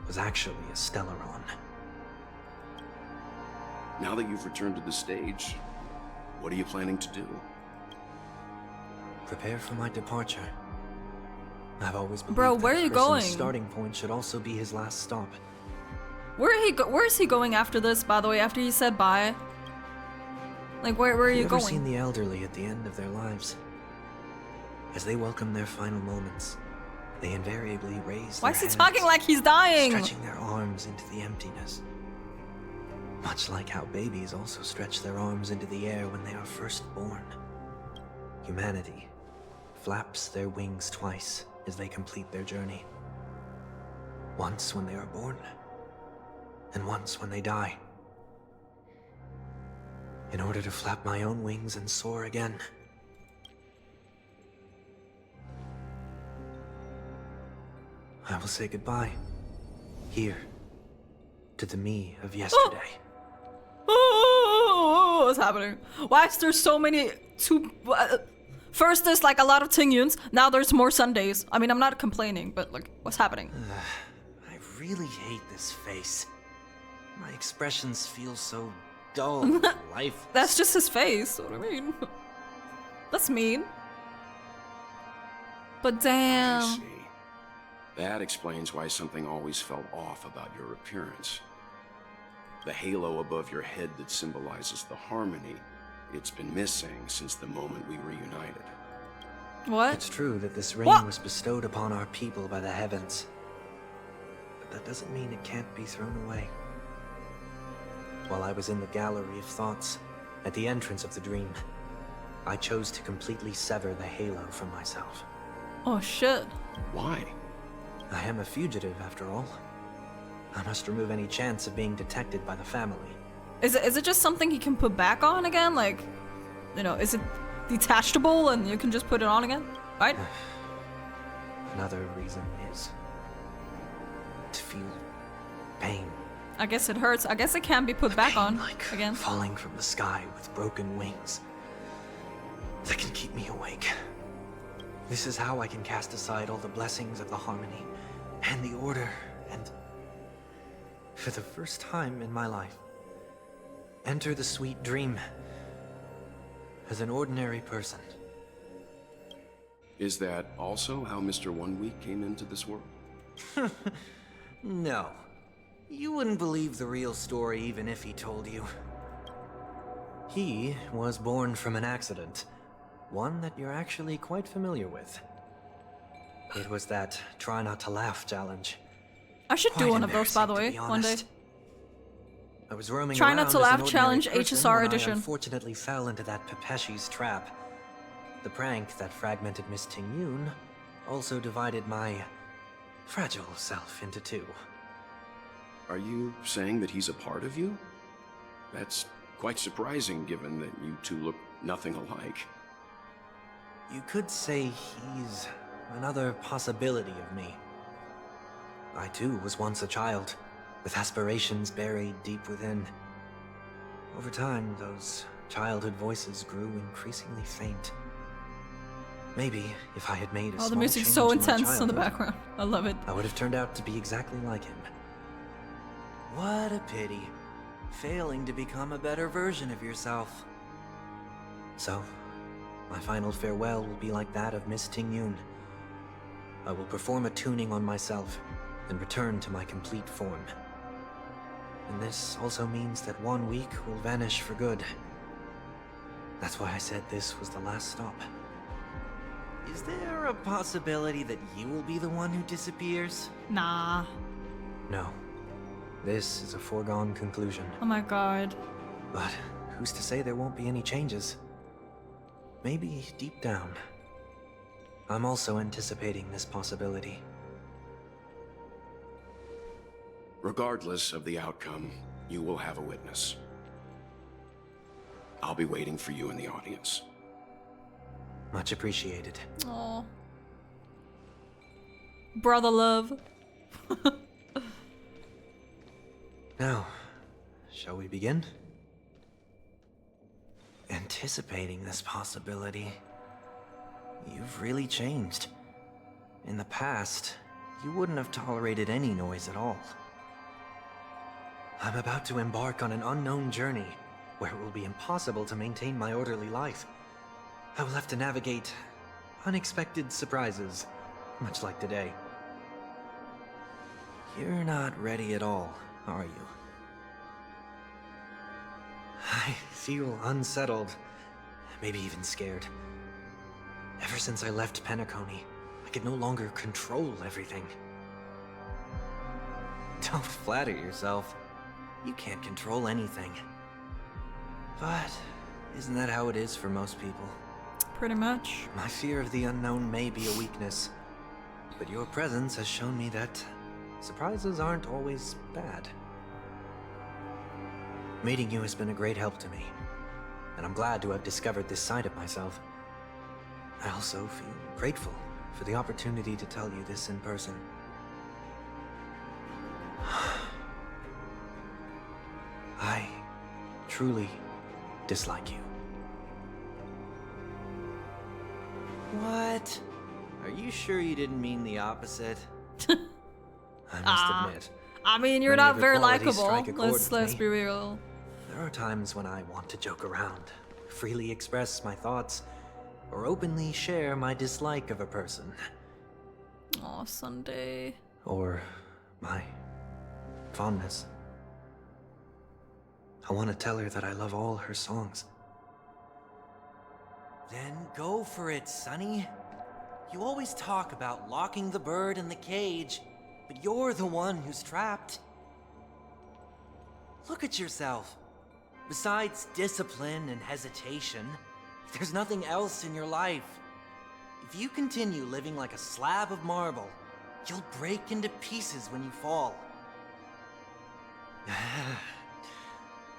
Speaker 8: was actually a Stellaron.
Speaker 7: Now that you've returned to the stage, what are you planning to do?
Speaker 8: Prepare for my departure. I've always believed
Speaker 1: Bro,
Speaker 8: that
Speaker 1: where
Speaker 8: a
Speaker 1: are you
Speaker 8: person's
Speaker 1: going?
Speaker 8: starting point should also be his last stop.
Speaker 1: Where is he going after this, by the way, after he said bye? Like, where are you
Speaker 8: Have ever
Speaker 1: going?
Speaker 8: seen the elderly at the end of their lives? As they welcome their final moments, they invariably raise
Speaker 1: Why
Speaker 8: their
Speaker 1: is he
Speaker 8: hands,
Speaker 1: talking like he's dying?
Speaker 8: stretching their arms into the emptiness. Much like how babies also stretch their arms into the air when they are first born. Humanity flaps their wings twice as they complete their journey. Once when they are born, and once when they die. In order to flap my own wings and soar again. I will say goodbye, here, to the me of yesterday.
Speaker 1: Oh, what's happening? Why is there so many first there's like a lot of Tingyuns, now there's more Sundays. I mean, I'm not complaining, but like, what's happening?
Speaker 8: I really hate this face. My expressions feel so dull and lifeless.
Speaker 1: That's just his face, what do I mean? That's mean. But damn.
Speaker 7: I see. That explains why something always felt off about your appearance. The halo above your head that symbolizes the harmony, it's been missing since the moment we reunited.
Speaker 1: What?
Speaker 8: It's true that this ring was bestowed upon our people by the heavens. But that doesn't mean it can't be thrown away. While I was in the gallery of thoughts, at the entrance of the dream, I chose to completely sever the halo from myself.
Speaker 1: Oh shit.
Speaker 7: Why?
Speaker 8: I am a fugitive, after all. I must remove any chance of being detected by the family.
Speaker 1: Is it just something he can put back on again? Like, you know, is it detachable and you can just put it on again? Right?
Speaker 8: Another reason is to feel pain.
Speaker 1: I guess it hurts. I guess it can be put back on
Speaker 8: like
Speaker 1: again.
Speaker 8: Falling from the sky with broken wings that can keep me awake. This is how I can cast aside all the blessings of the harmony and the order and, for the first time in my life, enter the sweet dream as an ordinary person.
Speaker 7: Is that also how Mr. 1 Week came into this world?
Speaker 8: No. You wouldn't believe the real story even if he told you. He was born from an accident. One that you're actually quite familiar with. It was that try not to laugh challenge.
Speaker 1: I should do
Speaker 8: Quite
Speaker 1: one of those, by the way,
Speaker 8: embarrassing, to be
Speaker 1: one day.
Speaker 8: honest. I was roaming
Speaker 1: Try
Speaker 8: around
Speaker 1: not to
Speaker 8: as an
Speaker 1: laugh
Speaker 8: ordinary
Speaker 1: challenge
Speaker 8: person
Speaker 1: HSR
Speaker 8: when
Speaker 1: edition.
Speaker 8: I unfortunately fell into that Pepeshi's trap. The prank that fragmented Miss Ting-Yun also divided my fragile self into two.
Speaker 7: Are you saying that he's a part of you? That's quite surprising given that you two look nothing alike.
Speaker 8: You could say he's another possibility of me. I too was once a child, with aspirations buried deep within. Over time, those childhood voices grew increasingly faint. Maybe if I had made a
Speaker 1: Oh, the
Speaker 8: small
Speaker 1: music's
Speaker 8: change
Speaker 1: so
Speaker 8: in my
Speaker 1: intense in the
Speaker 8: childhood,
Speaker 1: background. I love it.
Speaker 8: I would have turned out to be exactly like him. What a pity. Failing to become a better version of yourself. So, my final farewell will be like that of Miss Ting-Yun. I will perform a tuning on myself and return to my complete form. And this also means that 1 week will vanish for good. That's why I said this was the last stop. Is there a possibility that you will be the one who disappears?
Speaker 1: Nah.
Speaker 8: No. This is a foregone conclusion.
Speaker 1: Oh my god.
Speaker 8: But who's to say there won't be any changes? Maybe deep down, I'm also anticipating this possibility.
Speaker 7: Regardless of the outcome, you will have a witness. I'll be waiting for you in the audience.
Speaker 8: Much appreciated.
Speaker 1: Oh. Brother love.
Speaker 8: Now, shall we begin? Anticipating this possibility, you've really changed. In the past, you wouldn't have tolerated any noise at all. I'm about to embark on an unknown journey where it will be impossible to maintain my orderly life. I will have to navigate unexpected surprises, much like today. You're not ready at all, are you? I feel unsettled, maybe even scared. Ever since I left PENACONY, I could no longer control everything. Don't flatter yourself. You can't control anything. But isn't that how it is for most people?
Speaker 1: Pretty much.
Speaker 8: My fear of the unknown may be a weakness, but your presence has shown me that surprises aren't always bad. Meeting you has been a great help to me, and I'm glad to have discovered this side of myself. I also feel grateful for the opportunity to tell you this in person. I truly dislike you. What? Are you sure you didn't mean the opposite? I must admit.
Speaker 1: I mean, you're
Speaker 8: many
Speaker 1: not
Speaker 8: of
Speaker 1: very
Speaker 8: your qualities
Speaker 1: likable.
Speaker 8: strike a chord
Speaker 1: Let's
Speaker 8: with me.
Speaker 1: be real.
Speaker 8: There are times when I want to joke around, freely express my thoughts, or openly share my dislike of a person.
Speaker 1: Aw, Sunday.
Speaker 8: Or my fondness. I want to tell her that I love all her songs. Then go for it, Sonny. You always talk about locking the bird in the cage, but you're the one who's trapped. Look at yourself. Besides discipline and hesitation, there's nothing else in your life. If you continue living like a slab of marble, you'll break into pieces when you fall.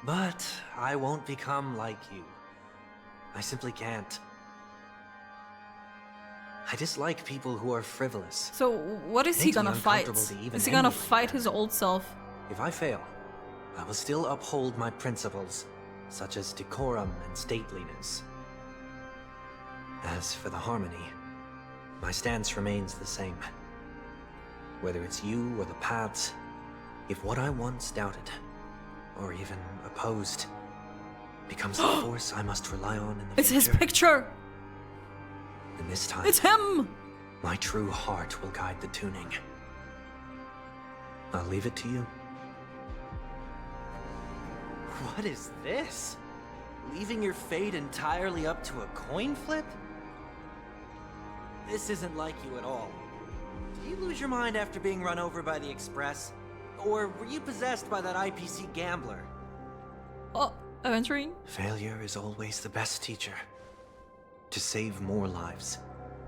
Speaker 8: But I won't become like you. I simply can't. I dislike people who are frivolous.
Speaker 1: So, what is he
Speaker 8: Makes me
Speaker 1: gonna fight?
Speaker 8: uncomfortable to even
Speaker 1: Is he gonna
Speaker 8: emulate
Speaker 1: fight
Speaker 8: them.
Speaker 1: his old self?
Speaker 8: If I fail, I will still uphold my principles, such as decorum and stateliness. As for the harmony, my stance remains the same. Whether it's you or the paths, if what I once doubted, or even opposed, becomes the force I must rely on in the
Speaker 1: It's
Speaker 8: future,
Speaker 1: his picture!
Speaker 8: then this time,
Speaker 1: It's him!
Speaker 8: my true heart will guide the tuning. I'll leave it to you. What is this? Leaving your fate entirely up to a coin flip? This isn't like you at all. Did you lose your mind after being run over by the Express? Or were you possessed by that IPC gambler?
Speaker 1: Oh, Aventurine?
Speaker 8: Failure is always the best teacher. To save more lives,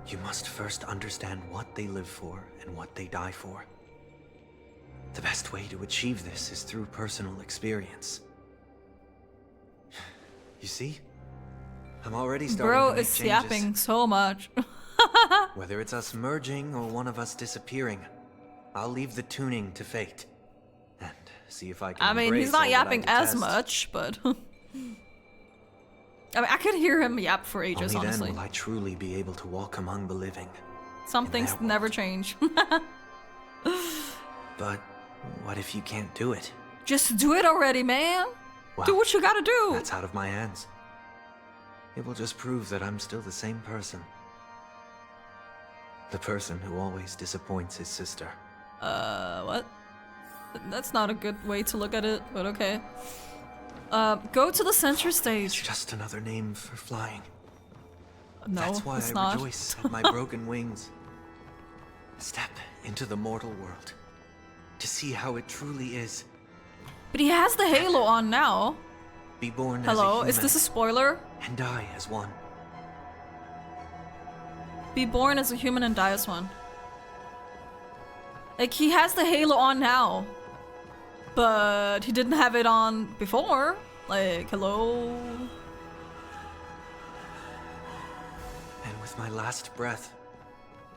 Speaker 8: you must first understand what they live for and what they die for. The best way to achieve this is through personal experience. You see? I'm already starting
Speaker 1: Bro
Speaker 8: to make
Speaker 1: is
Speaker 8: changes.
Speaker 1: yapping so much.
Speaker 8: Whether it's us merging or one of us disappearing, I'll leave the tuning to fate. And see if I can
Speaker 1: I mean,
Speaker 8: embrace
Speaker 1: he's not
Speaker 8: all that I
Speaker 1: yapping as
Speaker 8: detest.
Speaker 1: much, but... I mean, I could hear him yap for ages,
Speaker 8: Only
Speaker 1: honestly.
Speaker 8: then will I truly be able to walk among the living.
Speaker 1: Some
Speaker 8: in
Speaker 1: things
Speaker 8: their
Speaker 1: never
Speaker 8: world.
Speaker 1: change.
Speaker 8: But what if you can't do it?
Speaker 1: Just do it already, man!
Speaker 8: Well,
Speaker 1: Do what you gotta do!
Speaker 8: That's out of my hands. It will just prove that I'm still the same person. The person who always disappoints his sister.
Speaker 1: What? That's not a good way to look at it, but okay. Go to the center
Speaker 8: It's
Speaker 1: stage.
Speaker 8: just another name for flying.
Speaker 1: No,
Speaker 8: That's why
Speaker 1: it's
Speaker 8: I
Speaker 1: not.
Speaker 8: rejoice at my broken wings. Step into the mortal world to see how it truly is.
Speaker 1: But he has the halo on now.
Speaker 8: Be born as a
Speaker 1: Hello,
Speaker 8: human
Speaker 1: is this a spoiler?
Speaker 8: and die as one.
Speaker 1: Be born as a human and die as one. Like, he has the halo on now. But he didn't have it on before. Like, hello?
Speaker 8: And with my last breath,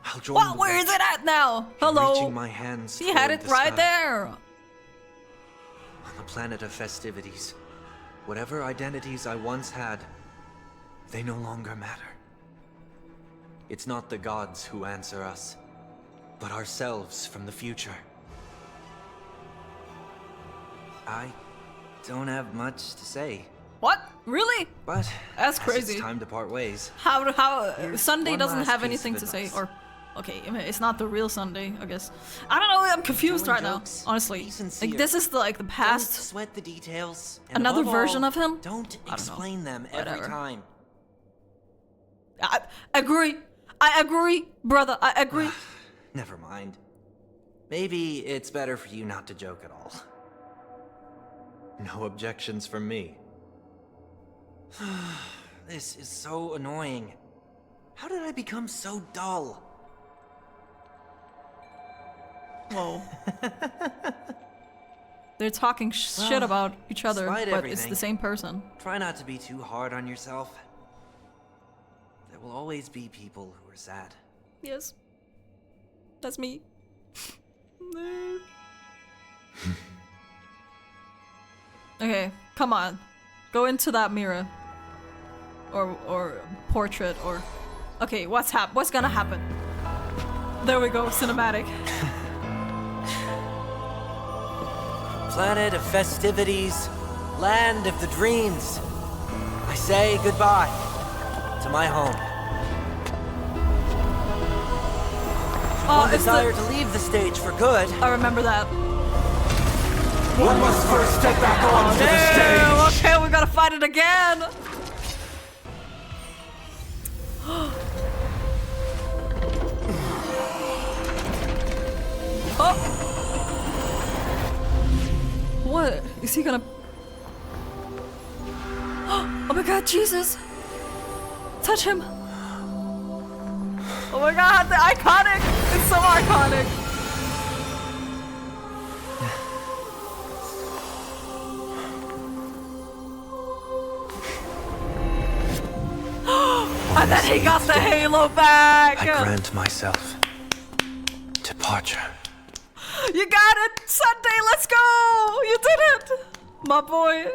Speaker 8: I'll join
Speaker 1: Well,
Speaker 8: the
Speaker 1: where is
Speaker 8: witch
Speaker 1: it at now?
Speaker 8: in
Speaker 1: Hello?
Speaker 8: reaching my hands
Speaker 1: He had
Speaker 8: toward
Speaker 1: it
Speaker 8: the
Speaker 1: right
Speaker 8: sky.
Speaker 1: there.
Speaker 8: On the planet of festivities, whatever identities I once had, they no longer matter. It's not the gods who answer us, but ourselves from the future. I don't have much to say,
Speaker 1: What? Really?
Speaker 8: but
Speaker 1: That's
Speaker 8: as
Speaker 1: crazy.
Speaker 8: it's time to part ways.
Speaker 1: How
Speaker 8: Here's
Speaker 1: Sunday
Speaker 8: one
Speaker 1: doesn't
Speaker 8: last
Speaker 1: have
Speaker 8: piece
Speaker 1: anything
Speaker 8: of
Speaker 1: to say,
Speaker 8: advice.
Speaker 1: or okay, I mean, it's not the real Sunday, I guess. I don't know. I'm confused
Speaker 8: Telling
Speaker 1: right
Speaker 8: jokes,
Speaker 1: now, honestly.
Speaker 8: be sincere.
Speaker 1: Like, this is the
Speaker 8: Don't
Speaker 1: past.
Speaker 8: sweat the details. And
Speaker 1: Another
Speaker 8: above
Speaker 1: version
Speaker 8: all,
Speaker 1: of him?
Speaker 8: Don't
Speaker 1: I don't know.
Speaker 8: explain them every
Speaker 1: Whatever.
Speaker 8: time.
Speaker 1: I agree. I agree, brother. I agree.
Speaker 8: Never mind. Maybe it's better for you not to joke at all. No objections from me. This is so annoying. How did I become so dull?
Speaker 1: Whoa. They're talking shit about each other,
Speaker 8: despite
Speaker 1: but it's
Speaker 8: everything,
Speaker 1: the same person.
Speaker 8: Try not to be too hard on yourself. There will always be people who are sad.
Speaker 1: Yes. That's me. Okay, come on. Go into that mirror. Or portrait or... Okay, what's gonna happen? There we go, cinematic.
Speaker 8: Planet of festivities, land of the dreams. I say goodbye to my home. One desire to leave the stage for good.
Speaker 1: I remember that.
Speaker 5: One must first step back onto the stage.
Speaker 1: Okay, we gotta fight it again. Oh. What? Is he gonna... Oh my god, Jesus! Touch him! Oh my god, the iconic! It's so iconic! And then he got the halo back!
Speaker 8: I grant myself departure.
Speaker 1: You got it! Sunday, let's go! You did it! My boy!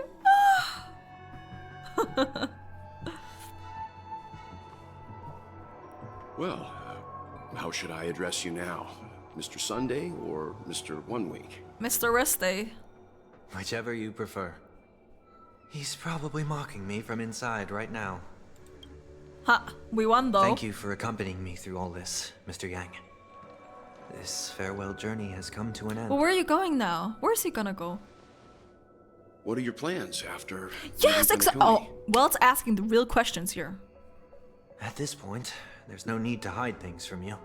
Speaker 7: Well, how should I address you now? Mr. Sunday or Mr. 1 Week?
Speaker 1: Mr. Rest Day.
Speaker 8: Whichever you prefer. He's probably mocking me from inside right now.
Speaker 1: Ha! We won though.
Speaker 8: Thank you for accompanying me through all this, Mr. Yang. This farewell journey has come to an end.
Speaker 1: Well, where are you going now? Where's he gonna go?
Speaker 7: What are your plans after...
Speaker 1: Yes,
Speaker 7: exactly.
Speaker 1: Oh, Welt's asking the real questions here.
Speaker 8: At this point, there's no need to hide things from you.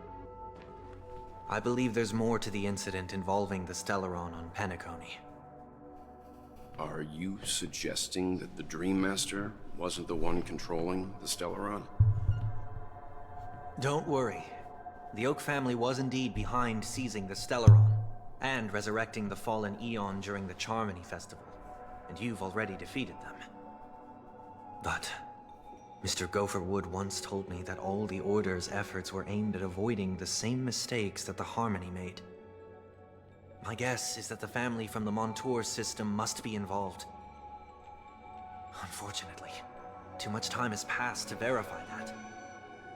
Speaker 8: I believe there's more to the incident involving the Stellaron on PENACONY.
Speaker 7: Are you suggesting that the Dream Master wasn't the one controlling the Stellaron?
Speaker 8: Don't worry. The Oak family was indeed behind seizing the Stellaron and resurrecting the fallen Eon during the Charmony Festival, and you've already defeated them. But Mr. Gopherwood once told me that all the Order's efforts were aimed at avoiding the same mistakes that the Harmony made. My guess is that the family from the Montour system must be involved. Unfortunately, too much time has passed to verify that.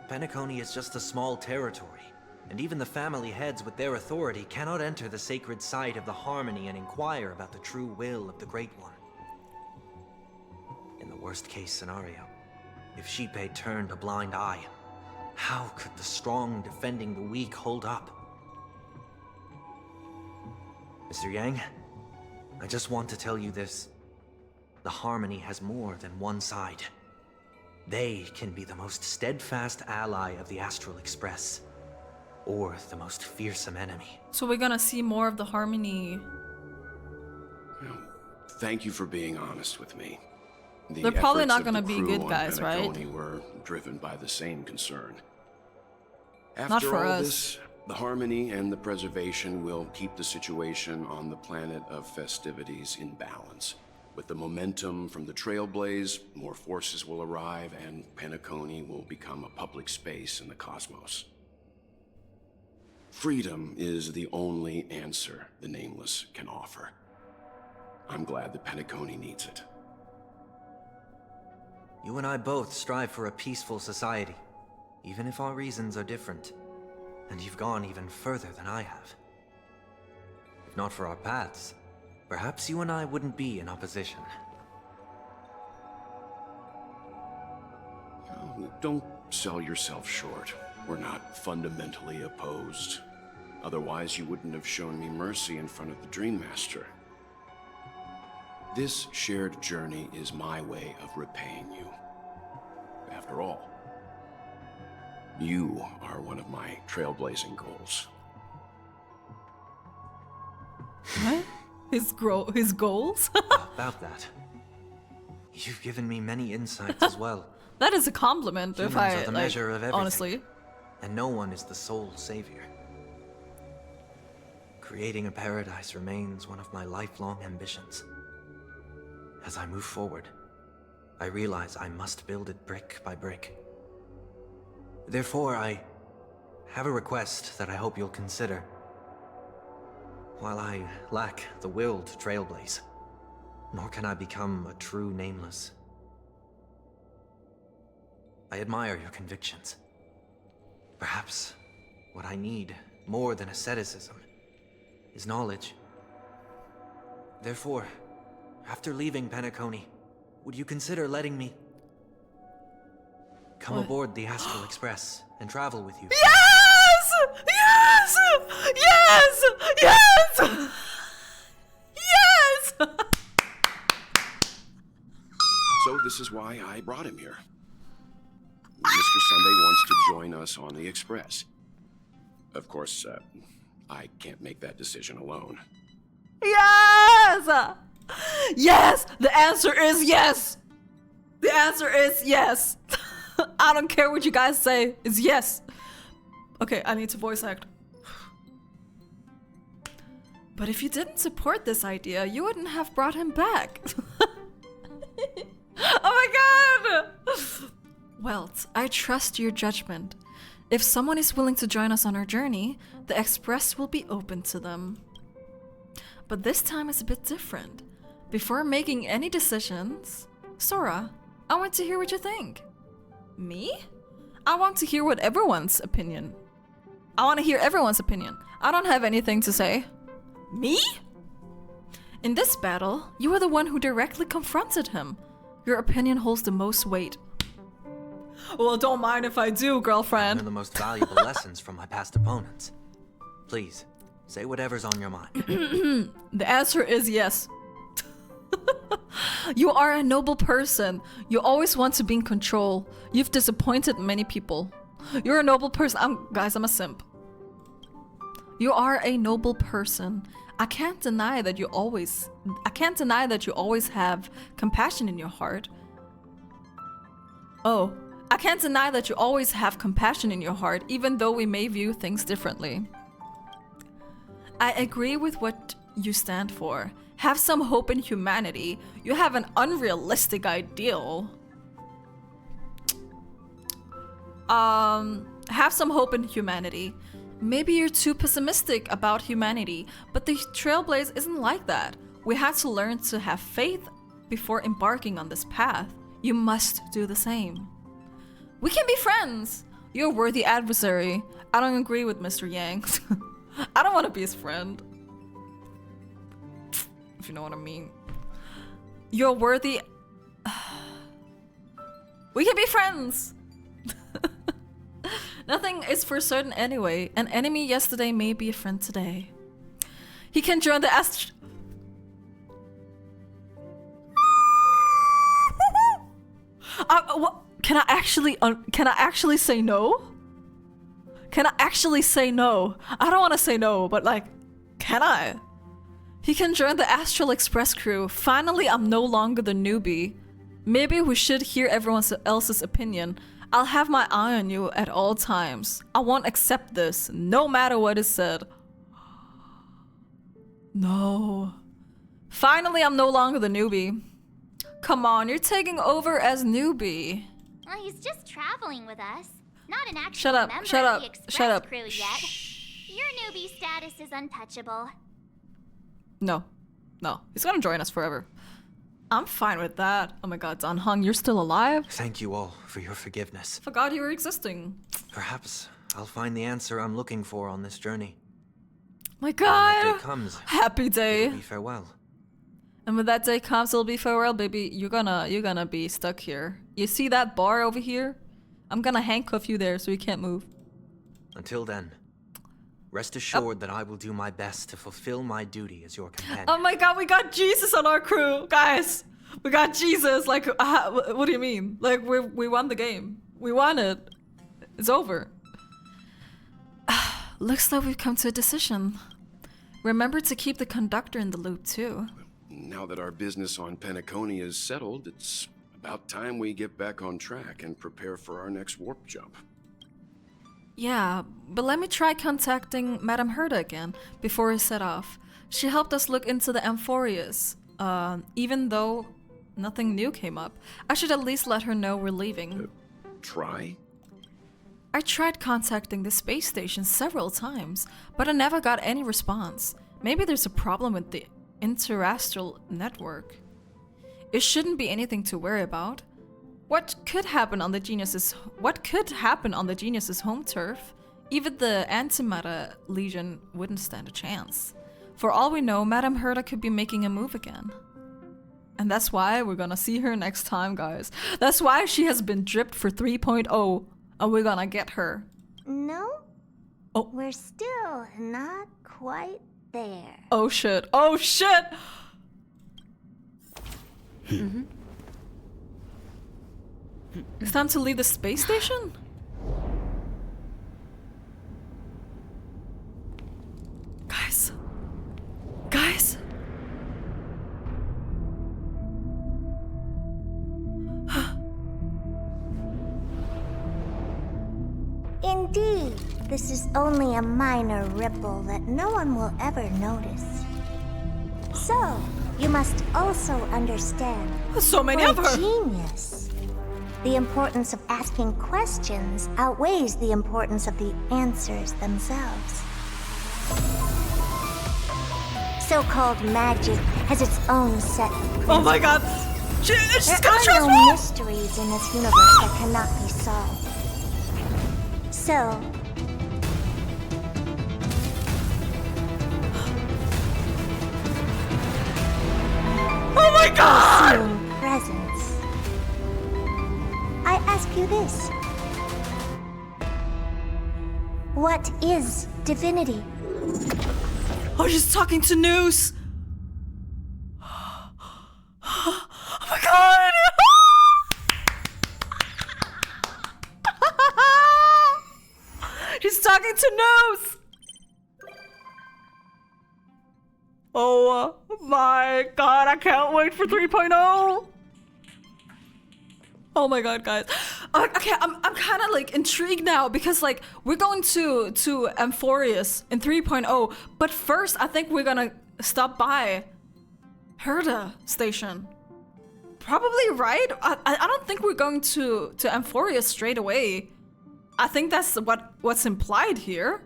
Speaker 8: PENACONY is just a small territory, and even the family heads with their authority cannot enter the sacred site of the Harmony and inquire about the true will of the Great One. In the worst-case scenario, if Sheepei turned a blind eye, how could the strong defending the weak hold up? Mr. Yang, I just want to tell you this. The Harmony has more than one side. They can be the most steadfast ally of the Astral Express, or the most fearsome enemy.
Speaker 1: So we're gonna see more of the Harmony.
Speaker 7: Well, thank you for being honest with me.
Speaker 1: They're probably
Speaker 7: efforts
Speaker 1: not
Speaker 7: of
Speaker 1: gonna
Speaker 7: the
Speaker 1: be
Speaker 7: crew
Speaker 1: good
Speaker 7: on
Speaker 1: guys, right?
Speaker 7: PENACONY were driven by the same concern.
Speaker 1: Not
Speaker 7: After
Speaker 1: for
Speaker 7: all
Speaker 1: us.
Speaker 7: this, the Harmony and the Preservation will keep the situation on the planet of festivities in balance. With the momentum from the Trailblaze, more forces will arrive, and PENACONY will become a public space in the cosmos. Freedom is the only answer the Nameless can offer. I'm glad that PENACONY needs it.
Speaker 8: You and I both strive for a peaceful society, even if our reasons are different. And you've gone even further than I have. If not for our paths, perhaps you and I wouldn't be in opposition.
Speaker 7: Oh, don't sell yourself short. We're not fundamentally opposed. Otherwise, you wouldn't have shown me mercy in front of the Dream Master. This shared journey is my way of repaying you. After all, you are one of my trailblazing goals.
Speaker 1: What? His goals?
Speaker 8: About that, you've given me many insights as well.
Speaker 1: That is a compliment, if
Speaker 8: Humans
Speaker 1: I,
Speaker 8: are the
Speaker 1: like,
Speaker 8: measure of everything,
Speaker 1: honestly.
Speaker 8: and no one is the sole savior. Creating a paradise remains one of my lifelong ambitions. As I move forward, I realize I must build it brick by brick. Therefore, I have a request that I hope you'll consider. While I lack the will to trailblaze, nor can I become a true nameless, I admire your convictions. Perhaps what I need, more than asceticism, is knowledge. Therefore, after leaving PENACONY, would you consider letting me come aboard the Astral Express and travel with you?
Speaker 1: Yes! Yes! Yes! Yes! Yes!
Speaker 7: So this is why I brought him here. Mr. Sunday wants to join us on the Express. Of course, I can't make that decision alone.
Speaker 1: Yes! Yes! The answer is yes! The answer is yes! I don't care what you guys say, it's yes! Okay, I need to voice act. But if you didn't support this idea, you wouldn't have brought him back. Oh my god! Welt, I trust your judgment. If someone is willing to join us on our journey, the Express will be open to them. But this time is a bit different. Before making any decisions, Sora, I want to hear what you think. Me? I want to hear what everyone's opinion. I want to hear everyone's opinion. I don't have anything to say. Me? In this battle, you are the one who directly confronted him. Your opinion holds the most weight. Well, don't mind if I do, girlfriend.
Speaker 8: One of the most valuable lessons from my past opponents. Please, say whatever's on your mind.
Speaker 1: The answer is yes. You are a noble person. You always want to be in control. You've disappointed many people. You're a noble person. Guys, I'm a simp. You are a noble person. I can't deny that you always have compassion in your heart. Oh, I can't deny that you always have compassion in your heart, even though we may view things differently. I agree with what you stand for. Have some hope in humanity. You have an unrealistic ideal. Have some hope in humanity. Maybe you're too pessimistic about humanity, but the Trailblaze isn't like that. We had to learn to have faith before embarking on this path. You must do the same. We can be friends. You're a worthy adversary. I don't agree with Mr. Yang. I don't want to be his friend. If you know what I mean. You're worthy. We can be friends. Nothing is for certain anyway. An enemy yesterday may be a friend today. He can join the what? Can I actually say no? Can I actually say no? I don't want to say no, but like, can I? He can join the Astral Express crew. Finally, I'm no longer the newbie. Maybe we should hear everyone else's opinion. I'll have my eye on you at all times. I won't accept this, no matter what is said. No. Finally, I'm no longer the newbie. Come on, you're taking over as newbie.
Speaker 2: Well, he's just traveling with us. Not an actual
Speaker 1: Shut up,
Speaker 2: member
Speaker 1: shut
Speaker 2: of
Speaker 1: up,
Speaker 2: the Express
Speaker 1: shut up.
Speaker 2: crew yet. Your newbie status is untouchable.
Speaker 1: No. No. He's gonna join us forever. I'm fine with that. Oh my god, Danhong, you're still alive?
Speaker 8: Thank you all for your forgiveness.
Speaker 1: Forgot you were existing.
Speaker 8: Perhaps I'll find the answer I'm looking for on this journey.
Speaker 1: My
Speaker 8: When that
Speaker 1: god!
Speaker 8: day comes,
Speaker 1: Happy day.
Speaker 8: it'll be farewell.
Speaker 1: And when that day comes, it'll be farewell, baby. You're gonna be stuck here. You see that bar over here? I'm gonna handcuff you there so you can't move.
Speaker 8: Until then, rest assured that I will do my best to fulfill my duty as your companion.
Speaker 1: Oh my god, we got Jesus on our crew, guys. We got Jesus. Like, what do you mean? Like, we won the game. We won it. It's over. Looks like we've come to a decision. Remember to keep the conductor in the loop too.
Speaker 7: Now that our business on PENACONY is settled, it's About time we get back on track and prepare for our next warp jump.
Speaker 1: Yeah, but let me try contacting Madame Herta again before we set off. She helped us look into the AMPHOREUS. Even though nothing new came up, I should at least let her know we're leaving.
Speaker 7: Try?
Speaker 1: I tried contacting the space station several times, but I never got any response. Maybe there's a problem with the interastral network. It shouldn't be anything to worry about. What could happen on the Genius's home turf? Even the Antimatter Legion wouldn't stand a chance. For all we know, Madame Herta could be making a move again. And that's why we're gonna see her next time, guys. That's why she has been dripped for 3.0, and we're gonna get her.
Speaker 10: No?
Speaker 1: Oh.
Speaker 10: We're still not quite there.
Speaker 1: Oh shit. Oh shit! It's time to leave the space station? Guys. Guys.
Speaker 10: Indeed, this is only a minor ripple that no one will ever notice. So, you must also understand.
Speaker 1: So many
Speaker 10: for
Speaker 1: of
Speaker 10: a
Speaker 1: her.
Speaker 10: genius, the importance of asking questions outweighs the importance of the answers themselves. So-called magic has its own set of principles.
Speaker 1: Oh my god. She's
Speaker 10: There
Speaker 1: gonna
Speaker 10: are
Speaker 1: transform!
Speaker 10: no mysteries in this universe that cannot be solved. So,
Speaker 1: Oh my god!
Speaker 10: assume presence. I ask you this. What is divinity?
Speaker 1: Oh, she's talking to Noose! Oh my god! She's talking to Noose! Oh my god, I can't wait for 3.0! Oh my god, guys. Okay, I'm kind of like intrigued now because like we're going to AMPHOREUS in 3.0, but first I think we're gonna stop by Herta station. Probably, right? I don't think we're going to AMPHOREUS straight away. I think that's what's implied here.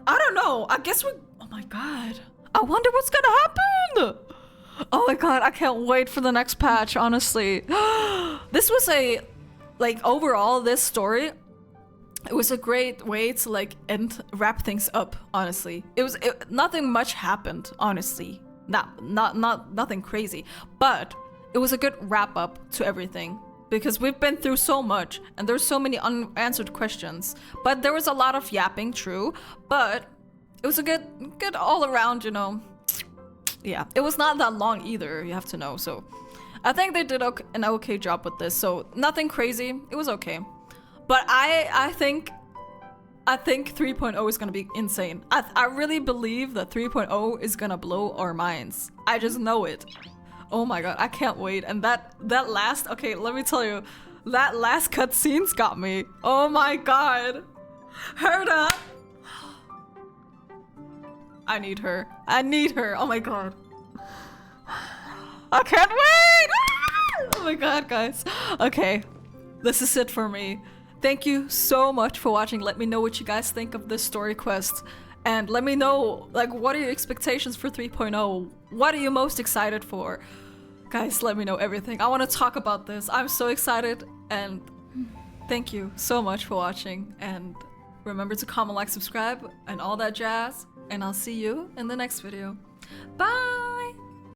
Speaker 1: I don't know. I guess we. Oh my god. I wonder what's gonna happen. Oh my god, I can't wait for the next patch, honestly. This was overall, this story, it was a great way to like wrap things up, honestly. Nothing much happened, honestly. Nothing crazy, but it was a good wrap up to everything because we've been through so much and there's so many unanswered questions, but there was a lot of yapping, true, but it was a good all around, you know. Yeah, it was not that long either, you have to know, so I think they did an okay job with this, so nothing crazy, it was okay. But I think 3.0 is gonna be insane. I really believe that 3.0 is gonna blow our minds. I just know it. Oh my god, I can't wait. And that last, okay, let me tell you, that last cutscene's got me. Oh my god. Herta! I need her. I need her. Oh my god. I can't wait! Ah! Oh my god, guys. Okay, this is it for me. Thank you so much for watching. Let me know what you guys think of this story quest. And let me know, like, what are your expectations for 3.0? What are you most excited for? Guys, let me know everything. I want to talk about this. I'm so excited. And thank you so much for watching. And remember to comment, like, subscribe, and all that jazz. And I'll see you in the next video. Bye!